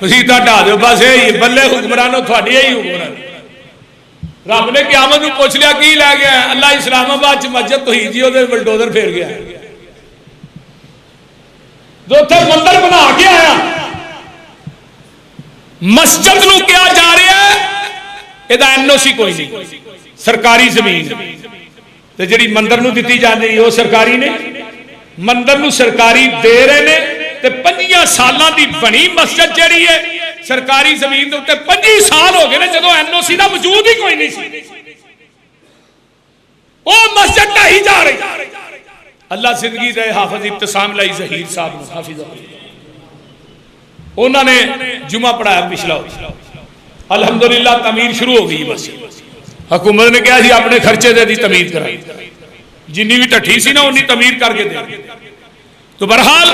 مسیطاں ڈھا دو، بس یہی بلے حکمرانوں تھوڑی یہی حکمران۔ رب نے قیامت نو پوچھ لیا کی لے گیا؟ اللہ اسلام آباد چ مسجد توحید جی وہ بلڈوزر پھیر گیا، جو اتنے مندر بنا کے آیا، مسجد نو کیا جا رہا ہے؟ یہ NOC کوئی نہیں، سرکاری زمین تے جڑی مندر نو دتی جاندی وہ سرکاری نے، مندر نو سرکاری دے رہے نے، تے 5 سالاں دی بنی مسجد جڑی ہے سرکاری زمین دے اوتے 25 سال ہو گئے نے جدوں NOC دا وجود ہی کوئی نہیں سی، وہ مسجد ڈھائی جا رہی۔ اللہ زندگی دے حافظ ابتسام لائی ظہیر صاحب نے، حافظ انہوں نے جمعہ پڑھایا پچھلا، الحمدللہ تعمیر شروع ہو گئی، بس حکومت نے کہا جی اپنے خرچے دے دی تعمیر کرائی، جنی بھی ٹھٹھی سی نا انہی تعمیر کر کے دے۔ تو بہرحال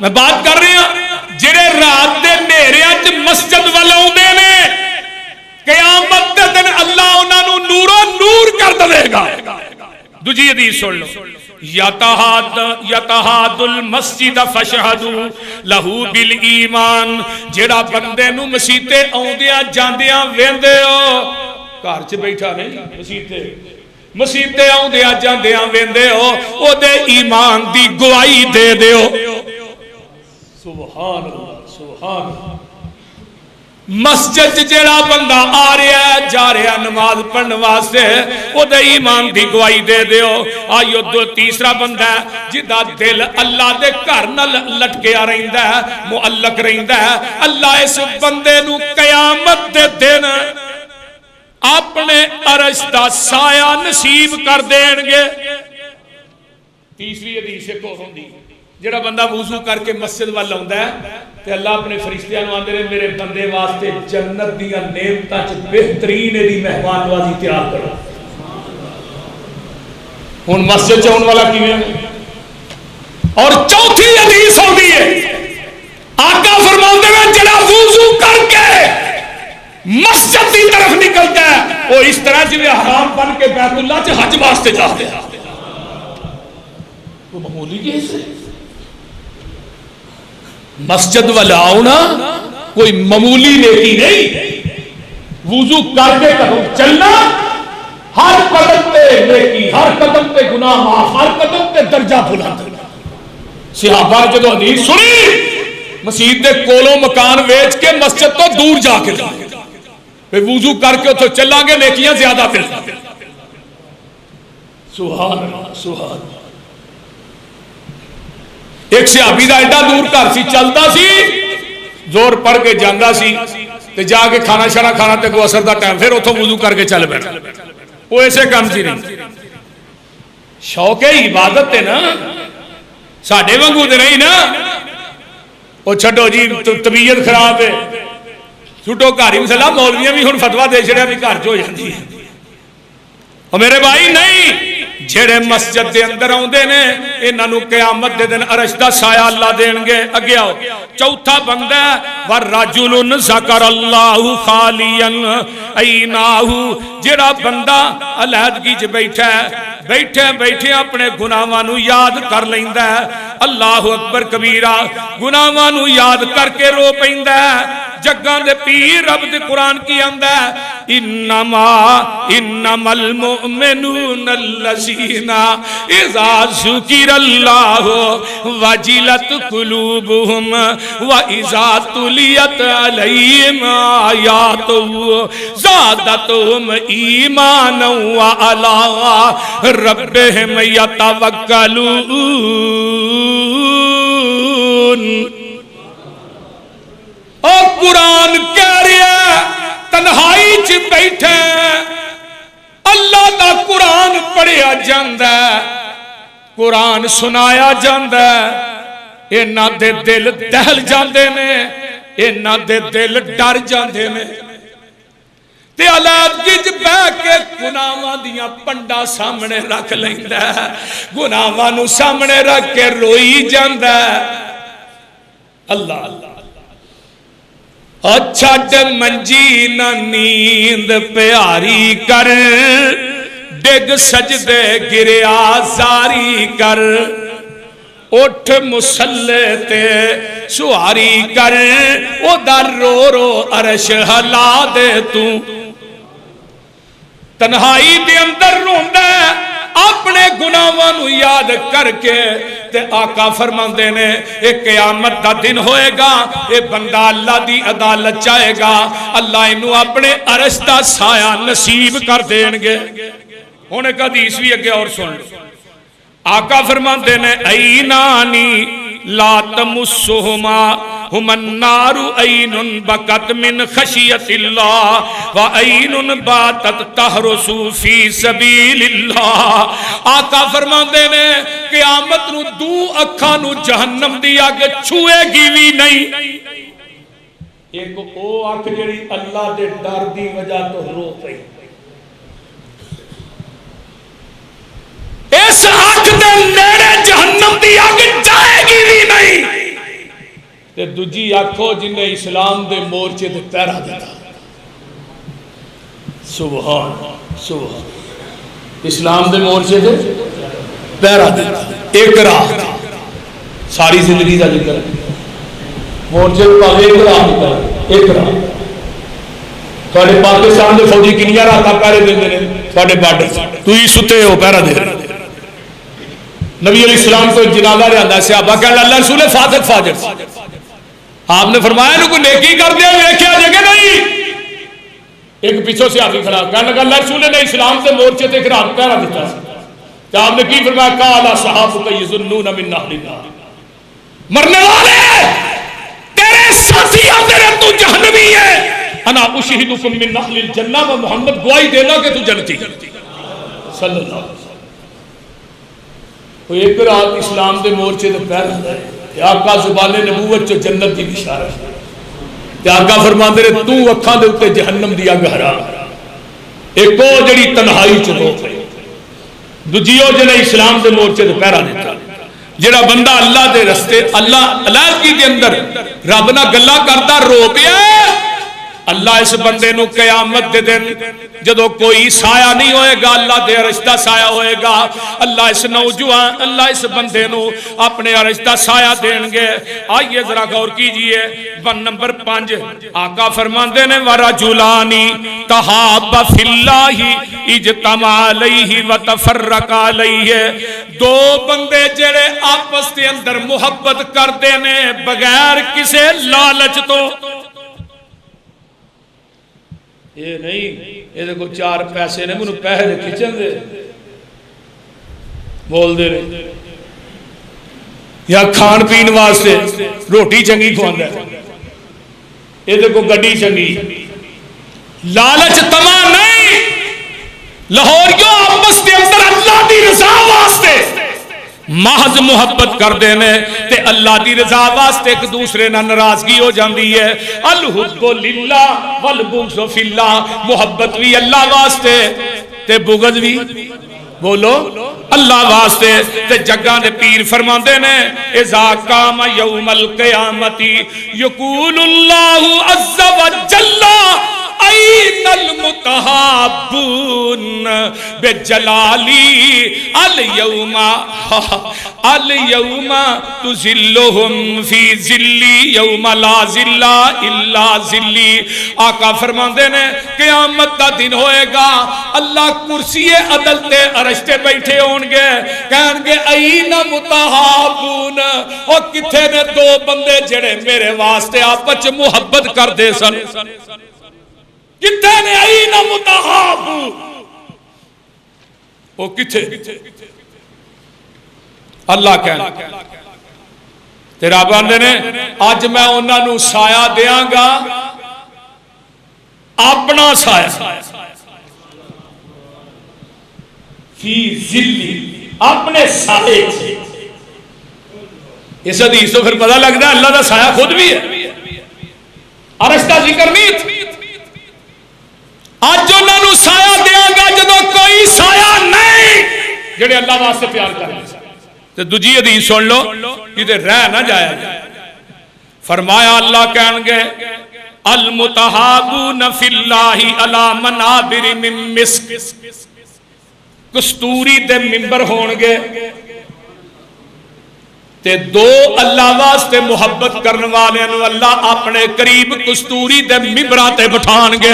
میں بات کر رہی ہوں جڑے رات دے نیرے اچ مسجد ول اوندے نے، قیامت دے دن اللہ انہاں نو نورو نور کر دے گا۔ دوجی حدیث سن لو، یتہاد المسجد فشہدوا لہو بالایمان، جڑا بندے نو مسیتے آوندیاں جاندیاں ویندے ہو، گھر چ بیٹھا نہیں، مسیتے آوندیاں جاندیاں ویندے ہو، او دے ایمان دی گواہی دے دیو۔ سبحان اللہ، سبحان اللہ۔ مسجد جڑا بندہ آ رہا ہے جا رہا ہے نماز پڑھنے واسطے او دے ایمان دی گواہی دے دیو. آئیو دو تیسرا بندہ ہے جدا دل اللہ دے گھر نال لٹکیا رہندا ہے معلق رہندا ہے. اللہ اس بندے نو قیامت دے دن اپنے عرش دا سایہ نصیب کر دین گے. تیسری حدیث ایک اور ہوندی جڑا بندہ وضو کر کے مسجد وال آوندا ہے تے اللہ اپنے فرشتیاں نوں آندے نے میرے بندے واسطے جنت دیاں نعمتاں چ بہترین دی مہمان نوازی تیار کرو. ہن مسجد چ آون والا کیویں؟ اور چوتھی حدیث ہوندی ہے آقا فرماندے نے جڑا وضو کر کے مسجد کی طرف نکلتا ہے وہ اس طرح جویں حرام بن کے بیت اللہ چ حج واسطے جاتے ہیں. وہ معمولی کیس ہے؟ مسجد والا آنا کوئی معمولی نیکی نہیں. وضو کر کے چلنا ہر قدم پہ نیکی، ہر قدم پہ گناہ معاف، ہر قدم پہ درجہ بلند. صحابہ نے جدو حدیث سنی مسجد دے کولوں مکان ویچ کے مسجد تو دور جا کے وضو کر کے اتھے چلیں گے نیکیاں زیادہ پھر. سبحان اللہ سبحان اللہ. ایک صحابی دا ایڈا دور گھر سی چلتا سی زور پڑھ کے جانا سی تے جا کے کھانا شانا کھانا تے کو اثر دا ٹائم پھر اتھوں وضو کر کے چل بیٹھا. وہ ایسے کام سی نہیں. شوق عبادت ہے نا ساڈے وانگو تے نہیں نا. وہ چھڈو جی طبیعت خراب ہے چھٹو گھر ہی مسئلہ مولویاں بھی ہن فتویٰ دے چھڑیا بھی گھر چ ہو جاندی ہے. اور میرے بھائی نہیں جڑے مسجد دے اندر آوندے نے انہاں نوں قیامت دے دن عرش دا سایہ اللہ دین گے. اگے آؤ چوتھا بندہ ورجل ذکر اللہ خالیا عیناہ. جڑا بندہ علیحدگی چ بیٹھا ہے بیٹھے بیٹھے اپنے گناہاں نوں یاد کر لیندا ہے. اللہ اکبر کبیرہ. گناہاں نوں یاد کر کے رو پیندا ہے. جگاں دے پیر رب دے قرآن کی آندا ہے انما المؤمنون الذین اذا ذکر اللہ وجلت قلوبہم واذا تلیت علیہم آیاتہ زادتہم ایمانا وعلی ربہم یتوکلون. اور قرآن کہہ رہا تنہائی چ بیٹھے اللہ دا قرآن پڑھیا جاندا ہے قرآن سنایا جاندا ہے. انہاں دے دل دہل جاندے نے انہاں دے دل ڈر جاندے نے تے علیحدگی چ بیٹھ کے گناہاں دیاں پنڈا سامنے رکھ لیندا ہے. گناہاں نوں سامنے رکھ کے روئی جاندا ہے. اللہ اللہ چھڈ منجی نہ نیند پیاری کر ڈگ سجدے گریا زاری کر اٹھ مسلے تے سواری کر او در رو رو عرش ہلا دے تو. تنہائی دے اندر روندا اپنے گناہاں نوں یاد کر کے تے آقا فرماندے نے ایک قیامت دا دن ہوئے گا اے بندہ اللہ دی عدالت چاہے گا اللہ انہوں اپنے عرش دا سایہ نصیب کر دیں گے. ہونے کا حدیث بھی اگے اور سن لو. آقا فرماندے نے اینانی لا تمسہما ہم النار عین بکت من خشیت اللہ و عین باتت تحرس فی سبیل اللہ. آقا فرماندے نے قیامت نو دو اکھاں نو جہنم دی اگ چھوئے گی بھی نہیں. ایک او اکھ جڑی اللہ دے ڈر دی وجہ تو رو پئی اس اکھ دے نیڑے جہنم دی اگ جائے گی بھی نہیں. تے دوجی آنکھو جن نے اسلام دے مورچے دے پیرا دیتا. سبحان سبحان. اسلام دے مورچے دے پیرا دیتا. ایک راہ ساری زندگی کا ذکر مورچے دے پاس ایک راہ دیتا. ایک راہ تھوڑے پاکستان دے فوجی کنیا راہ پیرے دے دے تھوڑے بارڈر تو ہی ستے ہو پیرا دے. نبی علیہ السلام کو جنازہ رہا ہے صحابہ کہنے اللہ رسول فاطق فاجر آپ نے فرمایا نو کوئی نیکی کر دیا ویکھیا جگہ نہیں. ایک پیچھوں سے آدمی کھڑا کہنے لگا اللہ رسول نے اسلام سے مورچے تے ایک رات پہرا دیتا تو آپ نے کی فرمایا قال صحابہ یظنون من اہل النار، مرنے والے تیرے ساتھی تیرے تو جہنمی ہے، انا اشہدکم من اہل الجنہ، میں محمد گواہی دینا کہ تو جنتی صلی اللہ علیہ وسلم. کوئی ایک رات اسلام دے مورچے تے پہرا دے آقا زبان نبوت چو جنت دی بشارت تے آقا فرماندے نے تو اکھاں دے اوتے جہنم دی اگ حرام. ایک او جڑی تنہائی چ ہو دوجیو جنے اسلام دے مورچے تے پہرا دیتا، جڑا بندہ اللہ دے رستے اللہ علیحدگی دے اندر رب نال گلاں کردا رو پیا، اللہ اس بندے نو قیامت دے دن جدو کوئی سایہ نہیں ہوئے گا اللہ دے عرش دا سایہ ہوئے گا، اللہ اس نوجوان اللہ اس بندے نو اپنے عرش دا سایہ دیں گے. آئیے ذرا غور کیجئے ون نمبر 5 آقا فرماندے نے ورجلانی تحابا فی اللہ اجتمع علیہ وتفرق علیہ، دو بندے جڑے آپس دے اندر محبت کردے نے بغیر کسے لالچ تو. یہ نہیں یہ دیکھو 4 پیسے نے منو پیسے دے کھچن دے بول دے رہے یا کھان پین واسطے روٹی چنگی کھواندا ہے، یہ دیکھو گڈی چنگی، لالچ تما نہیں، لاہوریوں آپس دے اندر اللہ دی رضا واسطے محض محبت کر دینے تے اللہ دی رضا واسطے ایک دوسرے نہ ناراضگی ہو جاندی ہے. الحب للہ والبغض فی اللہ، محبت بھی اللہ واسطے تے بغض بھی بولو اللہ واسطے. تے جگہ دے پیر فرماندے نے اذا قام یوم القیامت یقول اللہ عز وجل این المتحابون بجلالی اليوم تزلهم فی ذلی یوم لا ذل الا ذلی. آقا فرماندے نے قیامت دا دن ہوئے گا، اللہ کرسی عدل تے عرش تے بیٹھے ہون گے، کہن گے این متحابون، او کتھے نے دو بندے جڑے میرے واسطے آپس محبت کر دے سن، کتنے نے این متحابون، وہ کتھے اللہ کہنا تیرا بندے نے آج میں انہاں نو سایہ دیاں گا اپنا سایہ فی ذلی، اپنے سایہ سے. اس حدیث تو پھر پتہ لگتا ہے اللہ دا سایہ خود بھی ہے، عرش دا ذکر نہیں تھی. آج انہاں نو سایہ دیاں گا جدو کوئی سایہ نہیں جڑے اللہ واسطے پیار کریں. تو دوجی حدیث سن لو جدے رہ نہ جایا جائے. فرمایا اللہ کہن گے المتحابون فی اللہ علی منابر من مسک، کستوری دے ممبر ہون گے تے دو اللہ واسطے محبت کرنے والے نو اللہ اپنے قریب کستوری دے ممبراں تے بٹھان گے.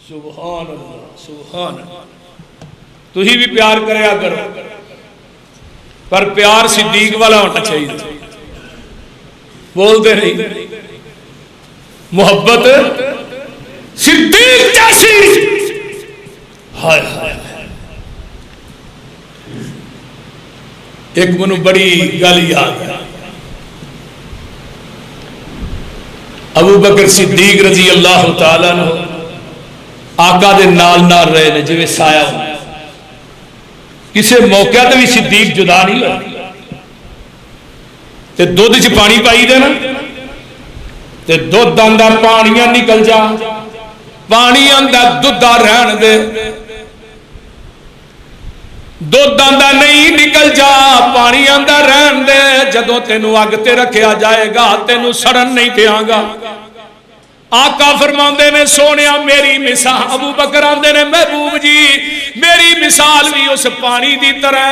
سبحان اللہ سبحان اللہ. تو ہی بھی پیار کریا کرو پر پیار صدیق والا ہونا چاہیے. بولتے نہیں محبت صدیق جیسی. ہائے ہائے ایک منو بڑی گل یاد ہے، ابو بکر صدیق رضی اللہ تعالیٰ عنہ آقا دے نال نال رہے نے جویں سایہ ہو. کسے موقع تے بھی صدیق جدا نہیں ہوئے تے دودھ چ پانی پائی دے نا تے دودھ آندا پانیاں نکل جا، پانی آندا دودھ رہن دے، دودھ آندا نہیں نکل جا پانی آندا رہن دے. جدوں تینوں اگ تے رکھیا جائے گا تینوں سڑن نہیں دیاں گا. آقا فرماندے نے سونیا میری مثال، ابو بکر آندے نے محبوب جی میری مثال بھی اس پانی دی طرح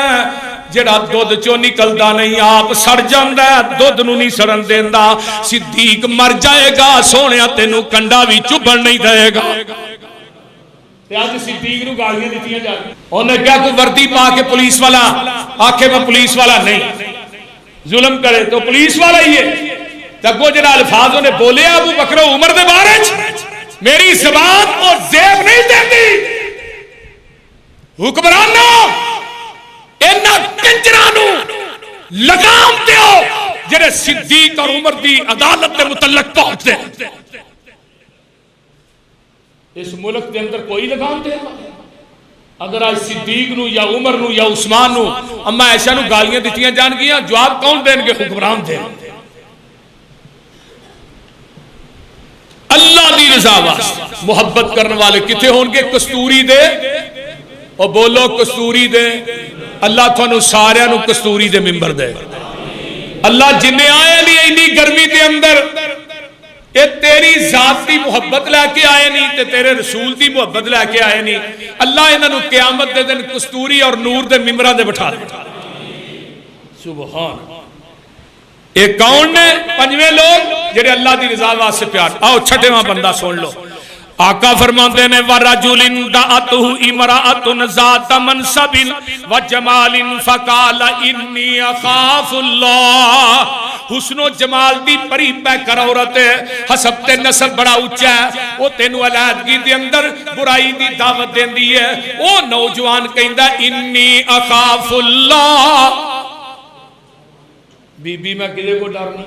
جڑا دودھ چو نکلدا نہیں آپ سڑ جاندا ہے، دودھ نو نہیں سڑن دیندا. صدیق مر جائے گا سونیا تینوں کنڈا بھی چبھن نہیں دے گا. تے اج صدیق نو گالیاں دتیاں جا رہی، اونے کیا کوئی وردی پا کے پولیس والا آکھے میں پولیس والا نہیں، ظلم کرے تو پولیس والا ہی ہے. تگو جڑا الفاظ انہیں بولے ابو بکر و عمر دے بارے میری زبان اور زیب نہیں دیتی حکمرانوں انہاں کنجرانوں لگام دیو جڑے صدیق اور عمر دی عدالت دے متعلق پہنچ دے اس ملک دے اندر کوئی لگام دے اگر آج صدیق نو یا عمر نو یا عثمان نو اما عائشہ نو گالیاں دیتیاں جان گیاں جواب کون دیں گے حکمران دیں اللہ دی رضا واسطے محبت کرنے والے کتے ہون گے کستوری دے اور بولو کستوری دے اللہ تھانو سارے نو کستوری دے ممبر دے اللہ جنہیں آئے نہیں اینی گرمی دے اندر اے تیری ذات دی محبت لے کے آئے نہیں تے تیرے رسول دی محبت لے کے آئے نہیں اللہ انہاں نو قیامت دے دن کستوری اور نور دے ممبراں دے بٹھا دے سبحان ایک کون نے پنجویں لوگ جڑے اللہ دی رضا واسطے پیار آؤ چھٹےواں بندہ سن لو آقا فرماتے ہیں وَرَجُلٍ دَعَتُهُ إِمْرَأَةٌ ذَاتَ مَنْصَبٍ وَجَمَالٍ فَقَالَ إِنِّي أَخَافُ اللَّهَ حسن و جمال دی پری پہ کر عورت ہے حسب تے نسب بڑا اونچا ہے وہ تینو علیحدگی دے اندر برائی دی دعوت دیندی ہے وہ نوجوان کہندا انی اخاف اللہ بی بی میں کدے کو ڈرنا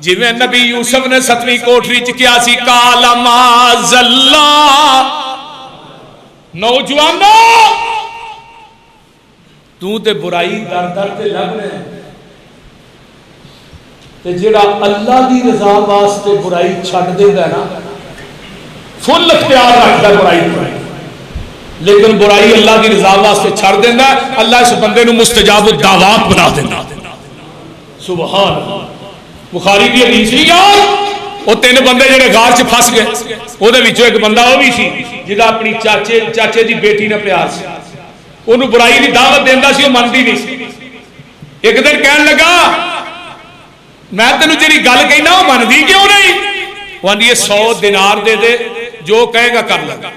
جی میں نبی یوسف نے 7ویں کوٹری چ کیا سی قال معاذ اللہ نوجوانو تو تے برائی در در تے لگ رہے ہیں تے جڑا اللہ دی رضا واسطے برائی چھڈ دیندا نا فل اختیار رکھدا برائی لیکن برائی اللہ دی رضا واسطے چھڈ دیندا اللہ اس بندے نو مستجاب الدعوات بنا دیندا سبحان اللہ بخاری دی حدیث نہیں یار وہ 3 بندے جڑے غار چ پھس گئے او دے وچوں ایک بندہ او بھی سی جدا اپنی چاچے دی بیٹی نال پیار سی اونوں برائی دی دعوت دیندا سی او مندی نہیں سی ایک دن کہن لگا میں تینوں جڑی گل کہنا وہ مندی کیوں نہیں وہ آندی 100 دینار دے دے جو کہے گا کر لگا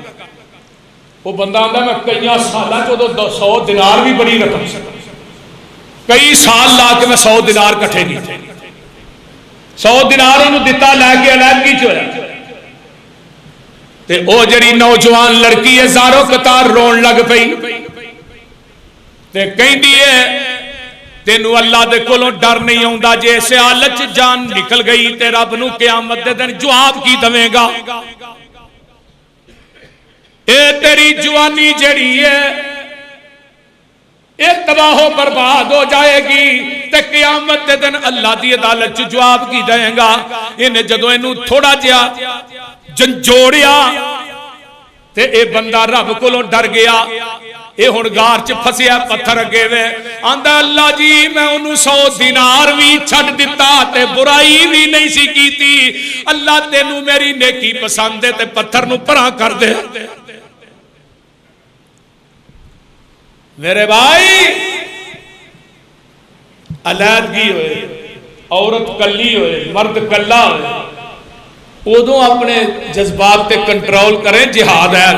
وہ بندہ آندا میں کئی سالاں چ 100 دینار بھی بڑی رقم سی کئی سال لا کے میں 100 دینار کٹھے کیتے 100 دینار انہوں دیتا لے کے علیحدگی چ ہویا تے او جڑی نوجوان لڑکی ہے زارو قطار رون لگ پئی تے کہندی ہے تینوں اللہ دے کولوں ڈر نہیں آوندا جے اس حالت چ جان نکل گئی تے رب نو قیامت دے دن جواب کی دے گا اے تیری جوانی جڑی ہے اے تباہ و برباد ہو جائے گی تے قیامت دے دن اللہ دی عدالت چ جواب کی دے گا انہیں جدوں اینو تھوڑا جیا جنجوڑیا تے اے بندہ رب کولوں ڈر گیا اے ہن غار چ پھسیا پتھر اگے وے آندا اللہ جی میں انہوں 100 دینار بھی چھڈ دتا تے برائی بھی نہیں سی کیتی اللہ تینوں میری نیکی پسند ہے تے پتھر نو پراں کر دے میرے بھائی علیحدگی ہوئے عورت کلی ہوئے مرد کلا ہوئے ادو اپنے جذبات تے کنٹرول کریں جہاد ہے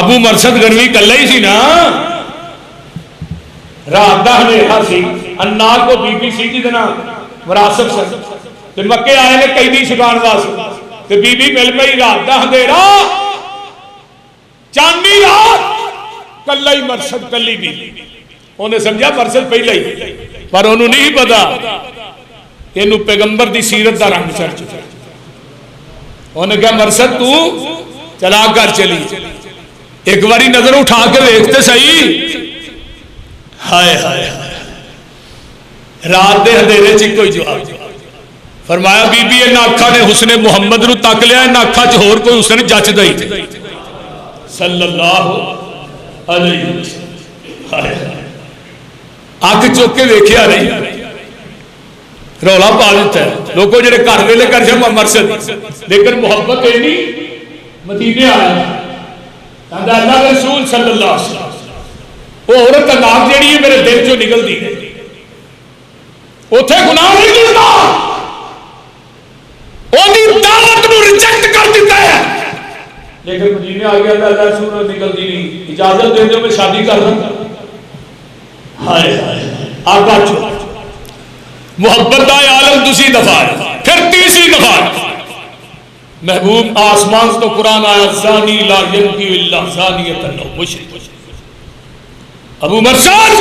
ابو مرشد غنوی کلا ہی سی نا رات دا ہنیرا سی انار کو بی بی سی جدنا مراسب سے مکے آئے نے قیدی چھکان واسطے تے بی بی مل پئی رات دا اندھیرا چاندنی رات کلا ہی مرشد کلی بی انہیں سمجھا مرشد پہلا ہی پر انہوں نہیں پتا کہ انہوں پیغمبر دی سیرت دا رنگ چڑھ چکا انہیں کہا مرشد تو چلا کر چلی ایک باری نظر اٹھا کے دیکھتے صحیح ہائے ہائے رات دے اندھیرے چ کوئی جواب فرمایا بی بی انہاں اکھاں نے حسن محمد نو تک لیا انہاں اکھاں چ ہور کوئی حسن جچ دئی تے صلی اللہ علیہ وسلم اکھ چوک کے ویکھیا نہیں رولا پا دیتا ہے لوگوں جڑے گھر ویلے کر جا مرشد لیکن محبت ہے نہیں مدینے آیا کہندا اللہ کے رسول صلی اللہ علیہ وسلم وہ عورت کا نام جیڑی ہے میرے دل چوں نکل دی اوتھے گناہ نہیں کرتا اونی دعوت نو ریجیکٹ کر دیتا ہے لیکن مدینے آ گیا اللہ رسول نکل دی نہیں اجازت دے دو میں شادی کر دوں ہائے آقا چھو محبت دا عالم دوسری دفعہ ہے، پھر تیسری دفعہ ہے محبوب آسمان تو قرآن آیا زانی لا ینکی الا زانیۃ او مشرک. ابو مرساد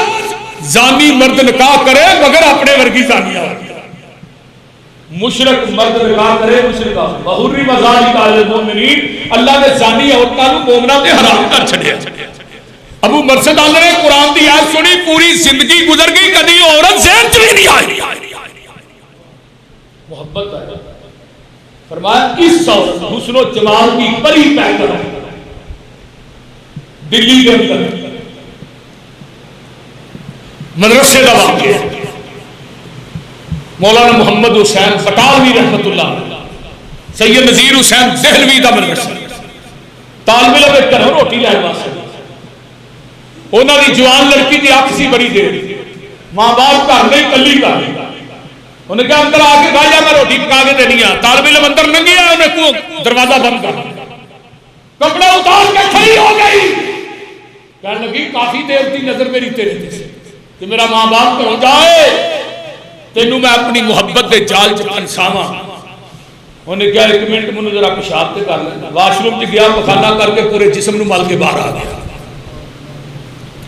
زانی مرد نکاح کرے مگر اپنے ورگی زانیہ مشرک مرد نکاح کرے مشرکہ بحری مزاج علی المؤمنین اللہ نے زانی عورتاں نو مومناں تے حرام کر چھڈیا. ابو مرسد اللہ نے قرآن دی آیت سنی پوری زندگی گزر گئی کبھی عورت ذہن چ نہیں آئی. محبت ہے فرمایا اس عورت حسن و جمال کی پری پیکر دلی کے اندر مدرسے کا واقعہ مولانا محمد حسین بٹالوی رحمت اللہ علیہ سید نذیر حسین دہلوی کا مدرسہ طالب علم ایک طرح روٹی لین واسطے انہوں نے جوان لڑکی کی اکھ سی بڑی دیر ماں باپ گھر نہیں کلی کر انہیں کہا اندر آ کے بھائی جا میں روٹی پکا کے دینی ہے. طالب علم اندر ننگی ہے انہیں دروازہ بند کر کپڑا اتار کے کھڑی ہو گئی کہنے لگی کافی دیر تھی نظر میری تیرے سے کہ میرا ماں باپ ہو جائے تینوں میں اپنی محبت دے جال چ پھنساواں. انہیں کہا ایک منٹ منو ذرا پیشاب تے کر لینا. واش روم چ گیا پخانہ کر کے پورے جسم نو مل کے باہر آ گیا.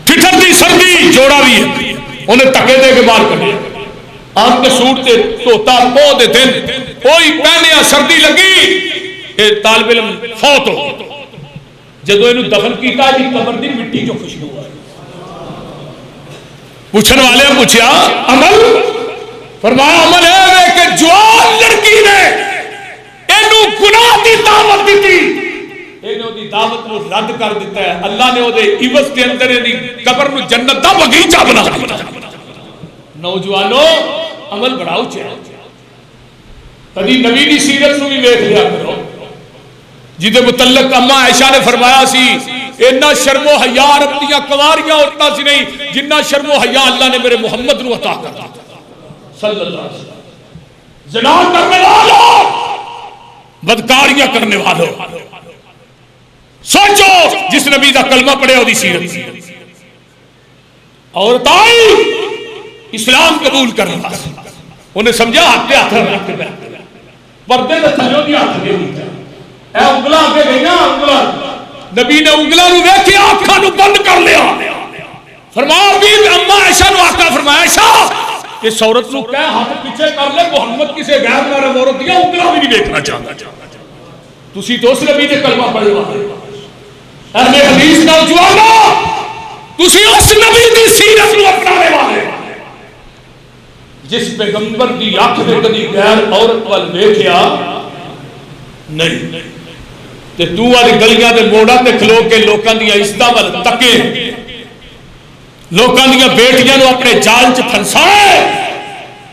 ٹھٹر دی سردی جوڑا بھی ہے انہیں تکے دے کے باہر کڈیا آپ کے سوٹ تے توتا پو دے دن کوئی پہنیا سردی لگی اے طالب علم فوت ہو جدو اینو دفن کیتا جی قبر دی مٹی جو خوشبو پوچھنے والے نے پوچھا عمل فرمایا عمل ہے کہ جوان لڑکی نے اینو گناہ دی دعوت دیتی اینو دی دعوت نو رد کر دیتا ہے اللہ نے او دے عوض کے اندر دی قبر نو جنت دا باغیچہ بنا دیا. نوجوانوں عمل بڑھاؤ چاہے کبھی نبی دی سیرت نو بھی ویکھ لیا کرو جدے متعلق اما عائشہ نے فرمایا سی اتنا شرم و حیا رب دیاں کنواریاں عورتاں سی نہیں جنہ شرم و حیا اللہ نے میرے محمد نو عطا کر دیا صلی اللہ علیہ وسلم. زنا کرنے والوں بدکاریاں کرنے والوں سوچو جس نبی دا کلمہ پڑھے او دی سیرت عورت آئی اسلام قبول کرنا انہیں سمجھا ہاتھ ہاتھ رکھ کے پردے دے تھلوں دی ہاتھ دے دی اے انگلا آگے گئی نا انگلا نبی نے انگلا نو ویکھے آنکھاں نو بند کر لیا فرمایا بھی اما عائشہ نو آقا فرمایا عائشہ اس عورت نو کہہ ہاتھ پیچھے کر لے محمد کسے غیر محرم عورت دیا انگلا بھی نہیں دیکھنا چاہتا تسی تو اس نبی نے کلمہ پڑھے والے اہل حدیث نوجوانوں تسی اس نبی دی سیرت نو اپنانے والے جس پیغمبر دی آنکھ میں کدی غیر عورت وال ویکھیا نہیں تے تو والی گلیاں دے موڑاں تے کھلو کے لوکاں دی عزتاں ول تکے لوکاں دی بیٹیاں نو اپنے جال چ پھنسائے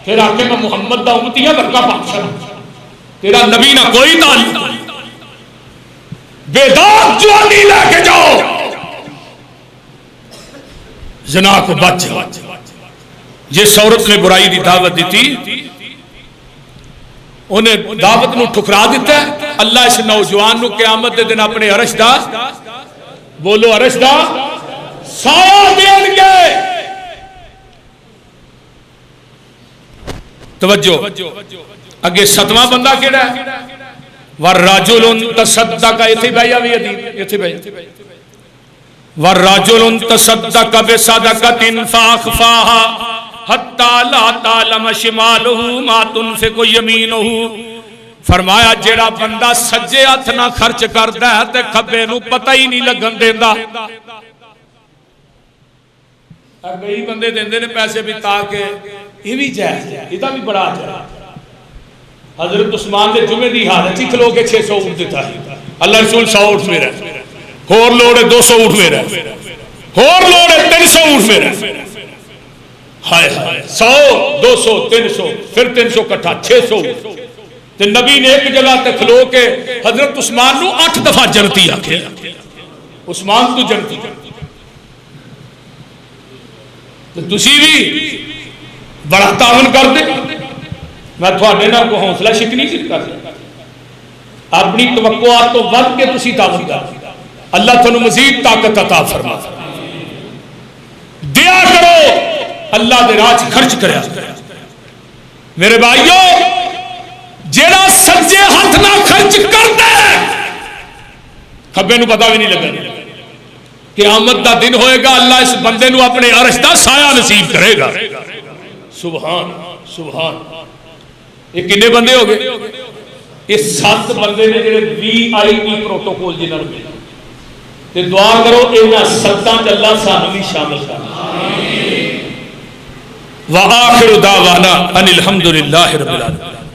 پھر آکے میں محمد دا امتی ہاں ورکا پاکشاں تیرا نبی نہ کوئی تعلق بیدار جوانی لے کے جاؤ زنا کو بچ جس عورت نے برائی دی دعوت دیتی انہیں دعوت نو ٹھکرا دیتا ہے اللہ اس نوجوان نو قیامت دے دن اپنے عرش دا بولو عرش دا سایہ دین گے. توجہ اگے ستواں بندہ کیڑا ہے وَالرَّجُلٌ تَصَدَّقَ ایتھے بھائیا بھی ایتھے بھائیا وَالرَّجُلٌ تَصَدَّقَ بِصَدَقَةٍ فَأَخْفَاهَا حَتَّى لَا تَعْلَمَ شِمَالُهُ مَا تُنْفِقُ يَمِينُهُ فرمایا جیڑا بندہ سجے ہاتھ نہ خرچ کردا ہے تے کھبے نو پتہ ہی نہیں لگن دیندا. کئی بندے دیندے نے پیسے بھی تاکہ یہ بھی جائز ہے یہ بھی بڑا جائز. حضرت عثمان نے جمعے دی حالت ہی کھلو کے 600 اونٹ دیتا ہے اللہ رسول 100 اونٹ میرا ہے اور لوڑ ہے 200 اونٹ میرا ہے اور لوڑ ہے 300 اونٹ میرا ہے ہائے 100 200 300 پھر 300 کٹھا 600 تے نبی نے ایک جگہ تے کھلو کے حضرت عثمان نو 8 دفعہ جنتی آکھے عثمان تو جنتی تو تسی بھی بڑا تعاون کر دے. میں تھوڑے نال کو حوصلہ شک نہیں کر سکتا اپنی توقعات تو ود کے تسی تعاون کر اللہ تھانوں مزید طاقت عطا فرما دیا کرو اللہ دے راہ خرچ کریا۔ میرے بھائیو جیڑا سجے ہاتھ نہ خرچ کرتا ہے کھبے نو پتہ بھی نہیں لگا۔ قیامت دا دن ہوئے گا، اللہ اس بندے نو اپنے عرش دا سایہ نصیب کرے گا۔ سبحان سبحان۔ یہ کنے بندے ہو گئے؟ یہ 7 بندے نے جڑے VIP پروٹوکول جنہاں نوں ملے۔ تے دعا کرو انہاں 7 اللہ سانوں بھی شامل کر۔ آمین۔ وآخر دعوانا ان الحمدللہ رب العالمین۔